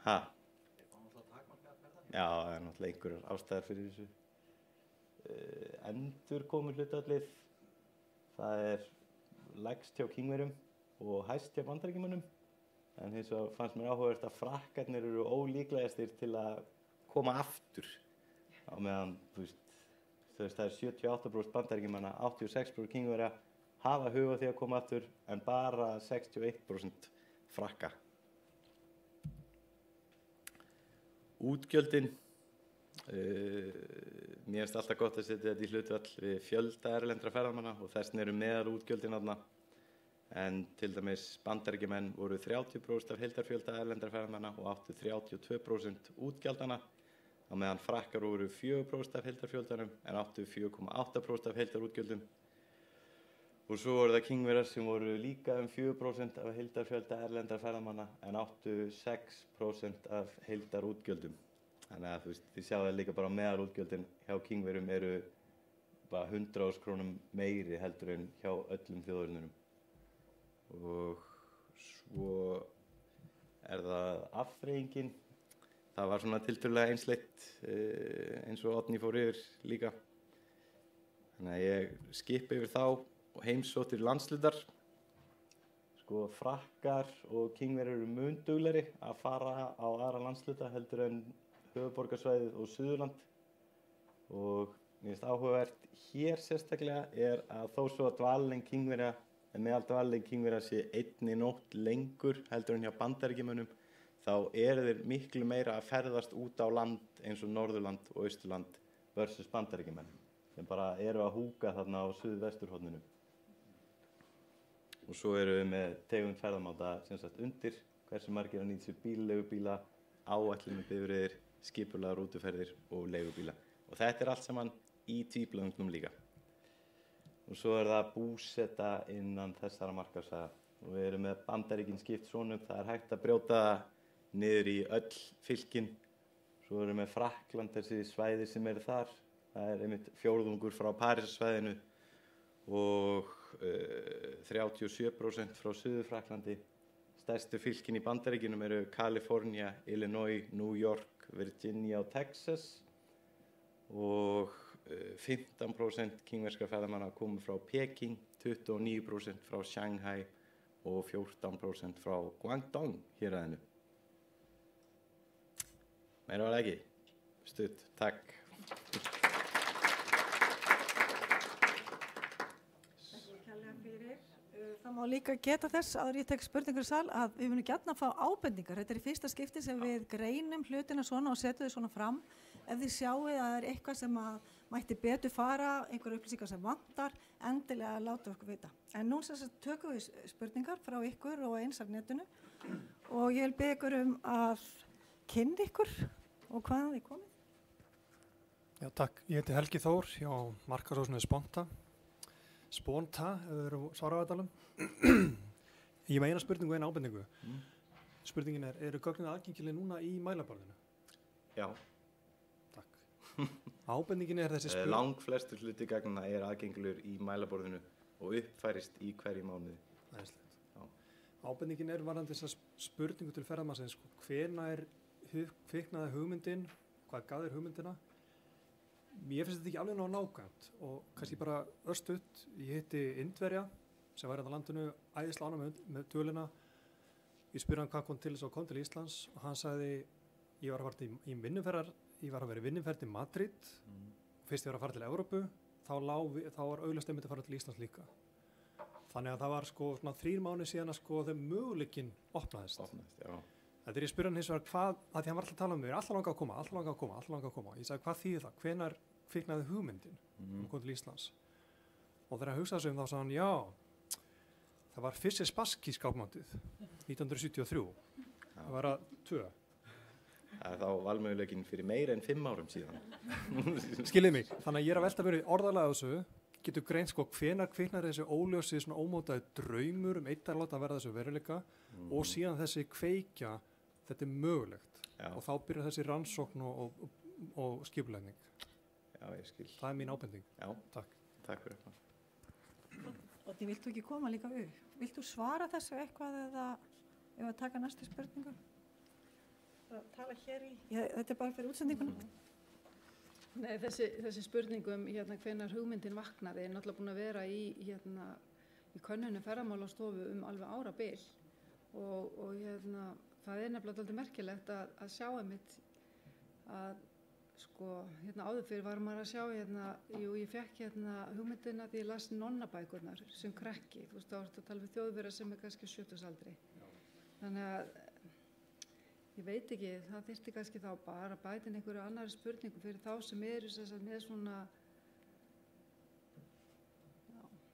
[SPEAKER 5] Ha? Já, það náttúrulega einhverjar ástæður fyrir þessu. Endurkomu hlutfallið, það lægst hjá Kínverjum og hæst hjá Bandaríkjamönnum en hins vegar fannst mér áhugavert að Frakkarnir eru ólíklegastir til að koma aftur á meðan, þú veist, það 78% Bandaríkjamanna, 86% Kínverja hafa hug á því að koma aftur en bara 61% Frakka. Útgjöldin, mér finnst alltaf gott að setja þetta í hlutfall við fjölda erlendra ferðamanna og þessna eru meðal útgjöldin þarna en til dæmis Bandaríkjamenn voru 30% af heildarfjölda erlendra ferðamanna og áttu 32% útgjaldana á meðan Frakkar voru 4% af heildarfjöldanum en áttu 4,8% af heildarútgjöldum og svo voru það Kínverjar sem voru líka 4% af heildarfjölda erlendra ferðamanna en áttu 6% af heildarútgjöldum. Þannig að þið sjáu það líka bara meðalútgjöldin hjá Kínverjum eru bara 100.000 krónum meiri heldur en hjá öllum þjóðernunum. Og svo það afþreyingin. Það var svona tiltölulega einsleitt eins og Oddný fór yfir líka. Þannig að ég skipa yfir þá og heimsóttir landshlutar. Sko Frakkar og Kínverjar eru mun duglegri að fara á aðra landshluta heldur en höfuðborgarsvæðið og Suðurland. Og mér finnst áhugavert hér sérstaklega að þó svo að dvalarlengd Kínverja meðal dvalarlengd Kínverja sé 1 nótt lengur heldur en hjá Bandaríkjamönnum þá eru þeir miklu meira að ferðast út á land eins og Norðurland og Austurland versus Bandaríkjamenn sem bara eru að húka þarna á suðvesturhorninu. Og svo eru við með tegund ferðamáta sem sagt undir hversu margir að nýta sér bíl, leigubíla, áætlunarbifreiðir, skipulagðar rútuferðir og leigubíla. Og þetta allt saman í tvíblöngnum líka. Og svo það búseta innan þessara markaðssvæða. Og við erum með Bandaríkin skipt svona það hægt að brjóta niður í öll fylkin. Svo erum við með Frakkland, þessi svæði sem eru þar. Það einmitt fjórðungur frá Parísarsvæðinu og 37% frá Suður-Frakklandi. stærstu fylkin í Bandaríkjunum eru Kalifornía, Illinois, New York, Virginia og Texas og 15% kínverskra ferðamanna komu frá Peking, 29% frá Shanghai og 14% frá Guangdong héraðinu. Meira var það ekki. Stutt, takk.
[SPEAKER 1] Það má líka geta þess, áður ég tek spurningur í sal, að við munum gjarnan fá ábendingar. Þetta er í fyrsta skipti sem við greinum hlutina svona og setjum þau svona fram. Ef þið sjáu að það er eitthvað sem að mætti betur fara, einhver upplýsingar sem vantar, endilega láta okkur vita. En nú tökum við spurningar frá ykkur og eins af netinu og ég vil biðja ykkur að kynna ykkur og hvaðan þið komið.
[SPEAKER 6] Já, takk. Ég heiti Helgi Þór hjá markaðshúsinu Sponta, ef við erum Svarfaðardalum. Ég með eina spurningu og eina ábendingu. Spurningin eru gögnin aðgengileg núna í mælaborðinu?
[SPEAKER 5] Já.
[SPEAKER 6] Takk. Ábendingin þessi spurning.
[SPEAKER 5] Langflestur hluti gagnanna aðgengilegur í mælaborðinu og uppfærist í hverju mánuði.
[SPEAKER 6] Æðislegt. Já. Ábendingin varðandi þessa spurningu til ferðamannsins. Hvenær kviknaði hugmyndin? Hvað gaf þér hugmyndina? Mér finnst þetta ekki alveg nákvæmt og kannski bara örstutt. Ég hitti Indverja sem var hérna á landinu, æðislega ánægður með dvölina. Ég spurði hann hvað kom til þess að kom til Íslands og hann sagði ég var að fara í vinnuferðar, ég var að vera í vinnuferð til Madrid. Fyrst ég var að fara til Evrópu, þá var augljóst einmitt að fara til Íslands líka. Þannig að það var svona 3 mánuðir síðan að þegar möguleikinn opnaðist.
[SPEAKER 5] Já.
[SPEAKER 6] Þetta ég spurði hann hins vegar hvað, að því hann var alltaf að tala um mig, alltaf langa að koma. Ég sagði, hvað þýðir það? Hvenær kviknaði hugmyndin kom til Íslands? Og þegar hann hugsaði sig þá sagði hann, já, það var fyrsti Spassky skápmótið, 1973. Það var að 2.
[SPEAKER 5] Það er þá valmöguleikinn fyrir meira en 5 árum síðan.
[SPEAKER 6] Skiljið mig, þannig að ég er að velta mér orðalega þessu, getur greint hvenær kviknaði þessi óljósi svona ómótaði draumur eitt að láta verða þessu veruleika og síðan þessi kveikja. Þetta er mögulegt. Já. Og þá byrjar þessi rannsókn og skipulegning.
[SPEAKER 5] Já, ég skil.
[SPEAKER 6] Það er mín ábending.
[SPEAKER 5] Já,
[SPEAKER 6] takk.
[SPEAKER 5] Takk fyrir það.
[SPEAKER 1] Oddný, viltu ekki koma líka upp? Viltu svara þessu eitthvað eða ef að taka næstu spurningu? Það tala hér í... Þetta er bara fyrir útsendinguna.
[SPEAKER 2] Nei, þessi spurningum hvenær hugmyndin vaknaði er náttúrulega búin að vera í könnunum ferðamálastofu alveg árabil og það er nefnilega dálítið merkilegt að sjá einmitt að áður fyrir var maður að sjá ég fekk hugmyndina því ég las nonnabækurnar sem krakki, þú veist, þá ertu að tala við Þjóðverja sem er kannski 70-aldri. Þannig að ég veit ekki, það þyrfti kannski þá bara að bæta inn einhverju annari spurningu fyrir þá sem eru með svona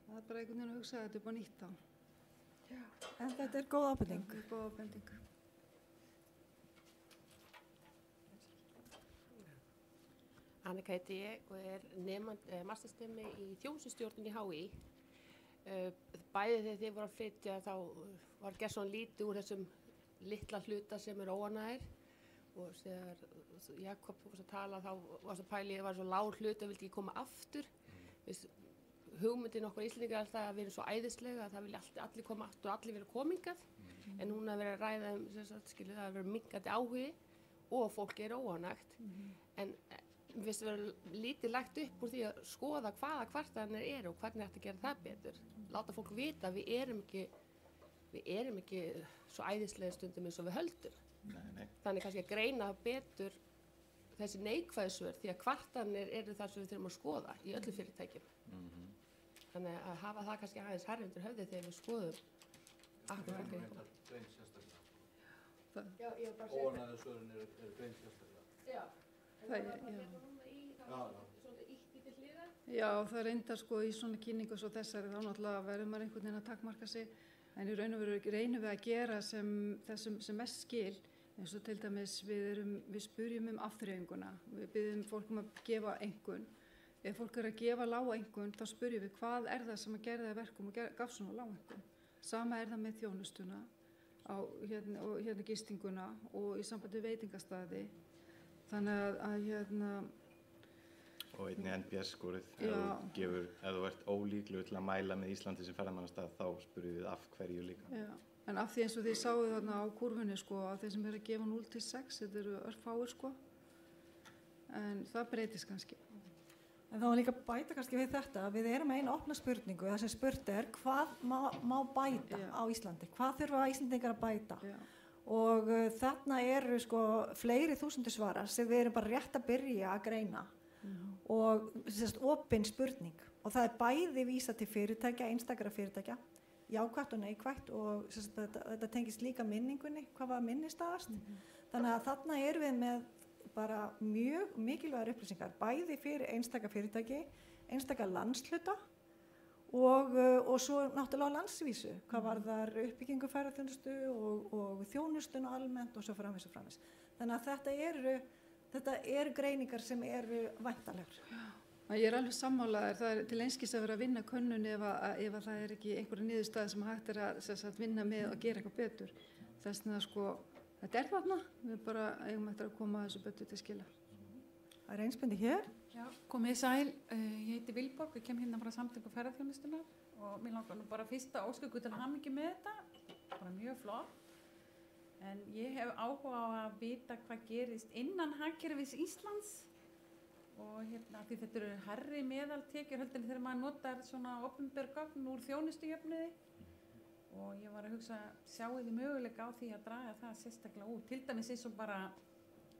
[SPEAKER 2] það er bara einhvern veginn að hugsa að þetta er bara nýtt þá.
[SPEAKER 1] Já, en þetta er góð ábending.
[SPEAKER 2] Þetta er góð ábending.
[SPEAKER 7] Annika heiti ég og er masterstemi í þjónustustjórnun í HÍ. Bæði þegar þið voru að flytja þá var gert svona lítið úr þessum litla hluta sem er óánægir og þegar Jakob fór að tala þá var svo pælið, var svo lág hlut að vildi ekki koma aftur. Hugmyndin okkar Íslendingar er alltaf að vera svo æðislega að það vilja allir koma aftur og allir vilja komingað en núna er verið að ræða það er verið minnkandi áhugi og fólk er óánægt en við veist að vera lítið lagt upp úr því að skoða hvaða kvartanir eru og hvernig þetta gera það betur. Láta fólk vita að við erum ekki svo æðislega stundum eins og við höldum.
[SPEAKER 5] Nei.
[SPEAKER 7] Þannig kannski að greina betur þessi neikvæðsvör því að kvartanir eru það sem við þurfum að skoða í öllu fyrirtækjum. Þannig að hafa það kannski aðeins herri undir höfði þegar við skoðum akkur ekki.
[SPEAKER 4] Já, ég var bara að segja. Óánægðasvörin eru greint sérstaklega.
[SPEAKER 2] Já, það reyndar í svona kynningu svo þessari þá náttúrulega verður maður einhvern veginn að takmarka sig en í raun og veru reynum við að gera þessum sem mest skil eins og til dæmis við spyrjum afþreyinguna, við biðjum fólk að gefa einkunn. Ef fólk er að gefa lág einkunn þá spyrjum við hvað er það sem að gera það verkum og gaf svona lág einkunn. Sama er það með þjónustuna og gistinguna og í sambandi við veitingastaði. Þannig að
[SPEAKER 5] og einnig NPS-skórið ef þú ert ólíklegur til að mæla með Íslandi sem ferðamannastað þá spurðum við af hverju líka.
[SPEAKER 2] Já, En af því eins og þið sáu þarna á kúrfunni sko, að þeir sem eru að gefa 0-6, þetta eru örfáir sko, en það breytist kannski.
[SPEAKER 1] En þá var líka bæta kannski við þetta, við erum með eina opna spurningu, það sem spurt hvað má bæta á Íslandi, hvað þurfa Íslandingar að bæta? Já. Og þarna eru sko fleiri þúsundir svarar sem við erum bara rétt að byrja að greina og opin spurning og það er bæði vísa til fyrirtækja, einstakra fyrirtækja, jákvætt og neikvætt og þetta tengist líka minningunni, hvað var minnistaðast. Þannig að þarna erum við með bara mjög mikilvægar upplýsingar, bæði fyrir einstaka fyrirtæki, einstaka landshluta og svo náttúrulega á landsvísu, hvað varðar uppbyggingu ferðaþjónustu og þjónustuna almennt og svo framvegis og framvegis. Þannig að þetta eru greiningar sem eru væntanlegar.
[SPEAKER 2] Ég alveg sammálaður, það til einskis að vera að vinna könnun ef það ekki einhverja niðurstaða sem hægt að vinna með og gera eitthvað betur. Þess vegna sko, þetta þarna, við bara eigum eftir að koma þessu betur til skila.
[SPEAKER 1] Það er einspendi hér.
[SPEAKER 8] Já, komið sæl, ég heiti Vilborg, ég kem hérna frá samtöku ferðaþjónustunnar og mér langar nú bara fyrst að óska ykkur til hamingju með þetta, bara mjög flott. En ég hef áhuga á að vita hvað gerist innan hagkerfis Íslands og hérna því þetta eru hærri meðaltekjur heldur þegar maður notar svona opinber gögn úr þjónustujöfnuði og ég var að hugsa, sjáu þið möguleika á því að draga það sérstaklega út. Til dæmis eins og bara,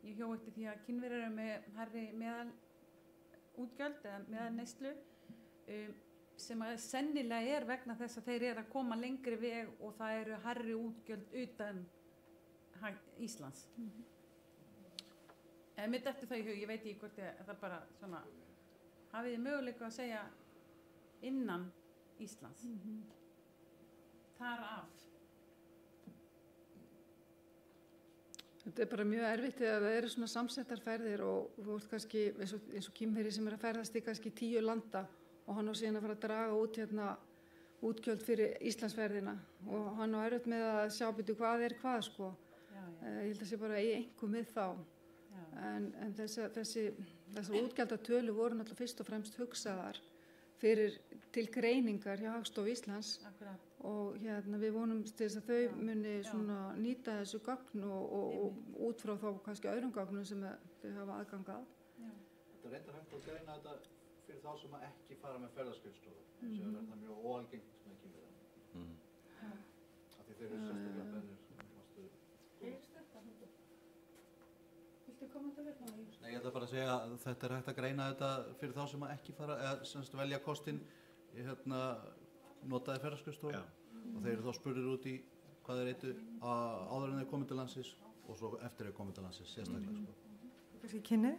[SPEAKER 8] ég hjó eftir því að Kínverjar eru með hærri meðalútgjöld eða meðalneyslu sem að sennilega er vegna þess að þeir eru að koma lengri veg og það eru hærri útgjöld utan Íslands. En mér dettur það í hug, ég veit ekki hvort það bara svona, hafið þið möguleika að segja innan Íslands? Þar af?
[SPEAKER 2] Þetta er bara mjög erfitt þegar það eru svona samsettar ferðir og þú veist kannski eins og Kínverji sem er að ferðast í kannski 10 landa og hann á síðan að fara að draga út útgjöld fyrir Íslandsferðina og hann á erfitt með að sjá byrju hvað er hvað sko. Ég held að sé bara einhver með þá. En þessar útgjaldatölu voru náttúrulega fyrst og fremst hugsaðar til greiningar hjá Hagstofu Íslands. Akkurat. Og við vonum til þess að þau muni svona nýta þessu gögn og út frá þá kannski öðrum gögnum sem þau hafa aðgang að.
[SPEAKER 9] Þetta er reyndar hægt að greina þetta fyrir þá sem ekki fara með ferðaskrifstofu, sem er þetta mjög óalgengt með Kínverja. Af því þeir eru sérstaklega bennir. Nei, ég ætla bara að segja að þetta er hægt að greina þetta fyrir þá sem ekki fara, eða semst velja kostinn notaði ferðaskrifstofu og þeir eru þá spurðir út í hvað þeir eitu áður en þeir komið til landsins og svo eftir þeir komið til landsins sérstaklega.
[SPEAKER 1] Kannski kynnið?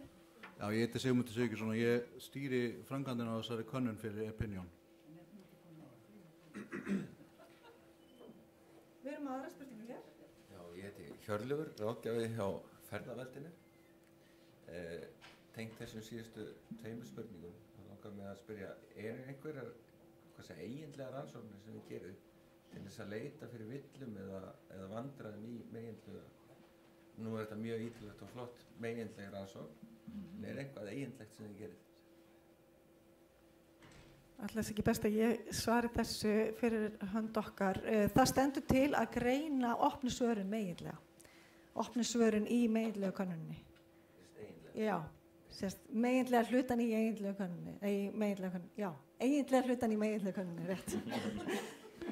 [SPEAKER 9] Já, ég heiti Sigmundur Sigurðsson og ég stýri framkvæmdina á þessari könnun fyrir Opinion.
[SPEAKER 1] Við erum aðra spurningu hér.
[SPEAKER 4] Já, ég heiti Hjörleifur, ráðgjafi hjá Ferðaveldinu. Tengt þessum síðustu 2 spurningum, þá langar mig að spyrja, einhverjar eiginlega rannsóknir sem við gerum til þess að leita fyrir villum eða vandræðum í meginlega? Nú er þetta mjög ítlegt og flott meginlega rannsókn, en er eitthvað eiginlegt sem þið gerir?
[SPEAKER 1] Ætli þess ekki best að ég svari þessu fyrir hönd okkar. Það stendur til að greina opnu svörin meginlega. Opnu svörin í meginlega könnuninni. Já, meginlega hlutan í eiginlega könnuninni. Já, eiginlega hlutan í meginlega könnuninni, rétt.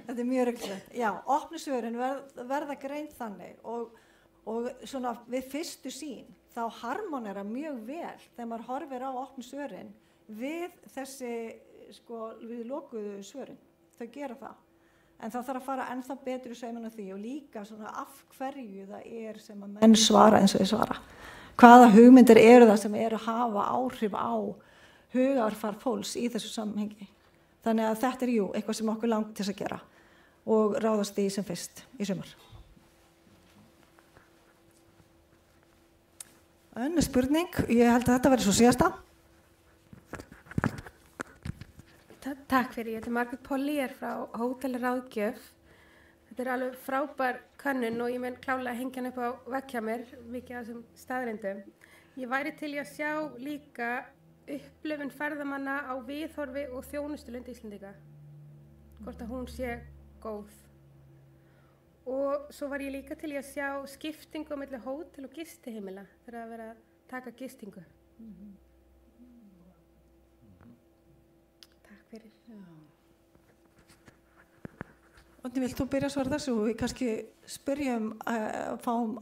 [SPEAKER 1] Þetta er mjög reglulegt. Já, opnu svörin verða greind þannig og svona við fyrstu sýn þá harmonera mjög vel þegar maður horfir á opnu svörin við við lokuðu svörin. Þau gera það. En það þarf að fara ennþá betur í sauminn á því og líka svona af hverju það er sem að menn svara eins og þau svara. Hvaða hugmyndir eru það sem eru að hafa áhrif á hugarfar fólks í þessu samhengi. Þannig að þetta er eitthvað sem okkur langt til að gera og ráðast í sem fyrst í sumar. Önnur spurning, ég held að þetta verði svo síðasta.
[SPEAKER 10] Takk fyrir, ég heiti Margrét Polly, ég er frá Hótel Ráðgjöf. Þetta er alveg frábær könnun og ég mun klálega að hengja hann upp á vegg hjá mér, mikið af þessum staðreyndum. Ég væri til í að sjá líka upplifun ferðamanna á viðhorfi og þjónustulund Íslendinga, hvort að hún sé góð. Og svo var ég líka til í að sjá skiptingu á milli hótel og gistiheimila þegar að vera að taka gistingu. Takk fyrir.
[SPEAKER 1] Oddný, vilt þú byrja að svara þessu og við kannski spyrjum fáum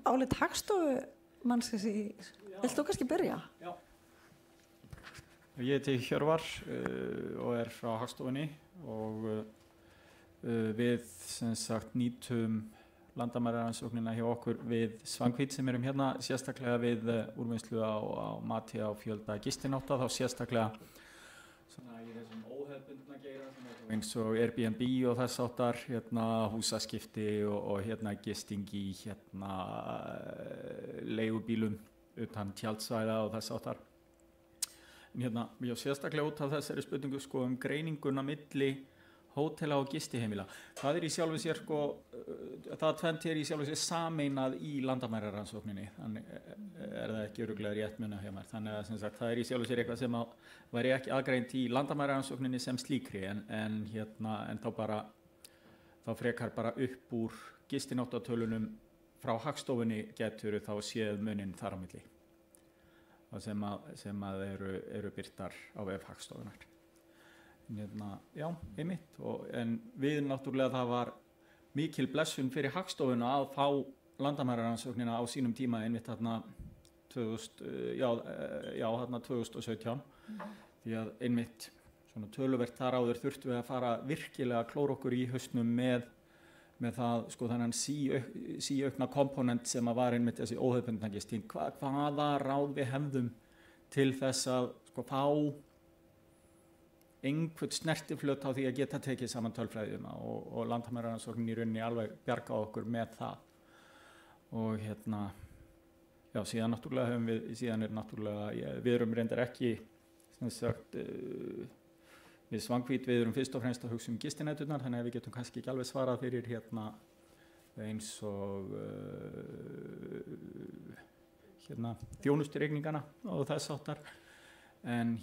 [SPEAKER 1] álit Hagstofu mannsins í... Vilt þú kannski byrja?
[SPEAKER 11] Já. Ég heiti Hjörvar og frá Hagstofunni og við sem sagt nýtum landamærarannsóknina hjá okkur við Svangvít sem erum hérna sérstaklega við úrvinnslu á mati á fjölda gistinátta, þá sérstaklega svona í þessum óhefbundna geira eins og Airbnb og þess áttar hérna húsaskipti og hérna gisting í hérna leigubílum utan tjaldsvæða og þess áttar. En hérna ég sérstaklega út af þessari spurningu sko greininguna milli hótela og gistiheimila. Það í sjálfu sér sko, það tvennt í sjálfu sér sameinað í landamærarannsókninni, þannig það ekki örugglega rétt munað hjá mér. Þannig að sem sagt, það í sjálfu sér eitthvað sem væri ekki aðgreint í landamærarannsókninni sem slíkri, en þá frekar bara upp úr gistináttatölunum frá Hagstofunni getur þá séð muninn þar á milli. Sem eru birtar á vef Hagstofunar. Já, einmitt en við náttúrulega það var mikil blessun fyrir Hagstofuna að fá landamærarannsóknina á sínum tíma einmitt þarna 2017 því að einmitt svona töluvert þar áður þurftum við að fara virkilega að klóra okkur í hausnum með það sko þennan síaukna komponent sem að var einmitt þessi óhefbundna gisting, hvaða ráð við hefðum til þess að sko fá einhvern snertiflöt á því að geta tekið saman tölfræðina og landamærarannsóknin í rauninni alveg bjarga okkur með það og já, síðan náttúrulega við erum reyndar ekki sem sagt við Svangvít, við erum fyrst og fremst að hugsa gistinæturnar, þannig að við getum kannski ekki alveg svarað fyrir eins og þjónustureikningana og þess áttar en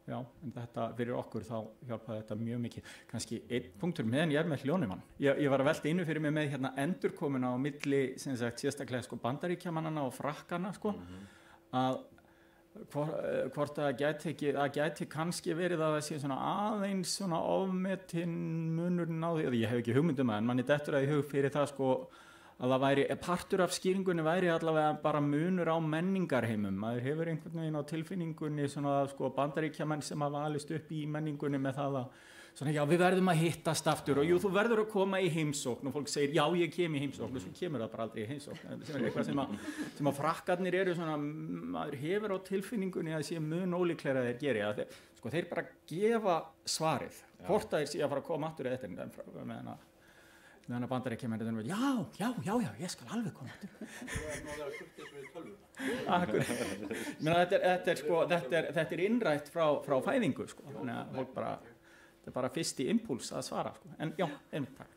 [SPEAKER 11] já, en þetta fyrir okkur þá hjálpaði þetta mjög mikið. Kannski einn punktur meðan ég með hljónumann. Ég var að velta innu fyrir mig með endurkomuna á milli sem sagt sérstaklega sko bandaríkjamannana og frakkana sko að hvort það gæti kannski verið að það sé svona aðeins svona ofmetinn munurinn á því að ég hef ekki hugmyndum en manni dettur að í hug fyrir það sko að það væri, partur af skýringunni væri allavega bara munur á menningarheimum. Maður hefur einhvern veginn á tilfinningunni svona sko bandaríkjamenn sem hafa alist upp í menningunni með það að svona já við verðum að hittast aftur og jú þú verður að koma í heimsókn og fólk segir já ég kem í heimsókn og svo kemur það bara aldrei í heimsókn. Það er eitthvað sem að frakkarnir eru svona, maður hefur á tilfinningunni að sé mun ólíklega þeir geri að sko þeir bara gefa svarið, hvort að þeir sé að fara að koma aftur eða þetta meðan að bandaríkjamennir já, ég skal alveg koma þetta innrætt frá fæðingu sko. Þannig að fólk þetta bara fyrsti impúls að svara sko. En já, einmitt takk.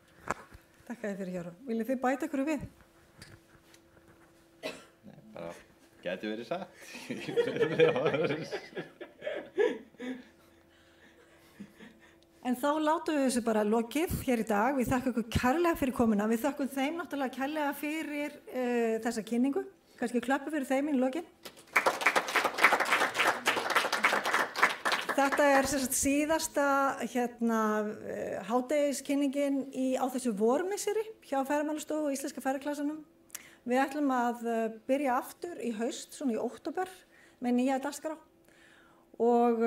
[SPEAKER 1] Takk að þið fyrir Hjörvar. Viljið þið bæta ykkur við?
[SPEAKER 5] Nei, bara gæti verið satt.
[SPEAKER 1] En þá látum við þessu bara lokið hér í dag. Við þakkum ykkur kærlega fyrir komuna. Við þakkum þeim náttúrulega kærlega fyrir þessa kynningu. Kannski klappu fyrir þeim í lokin. Þetta er síðasta hádegiskynningin á þessu vormisseri hjá Ferðamálastofu og Íslenska ferðaklasanum. Við ætlum að byrja aftur í haust, svona í október, með nýja dagskrá og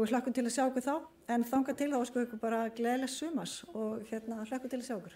[SPEAKER 1] hlökkum til að sjá ykkur þá. En þangað til þá óskum við ykkur bara gleðilegs sumars og hlökkum til að sjá ykkur.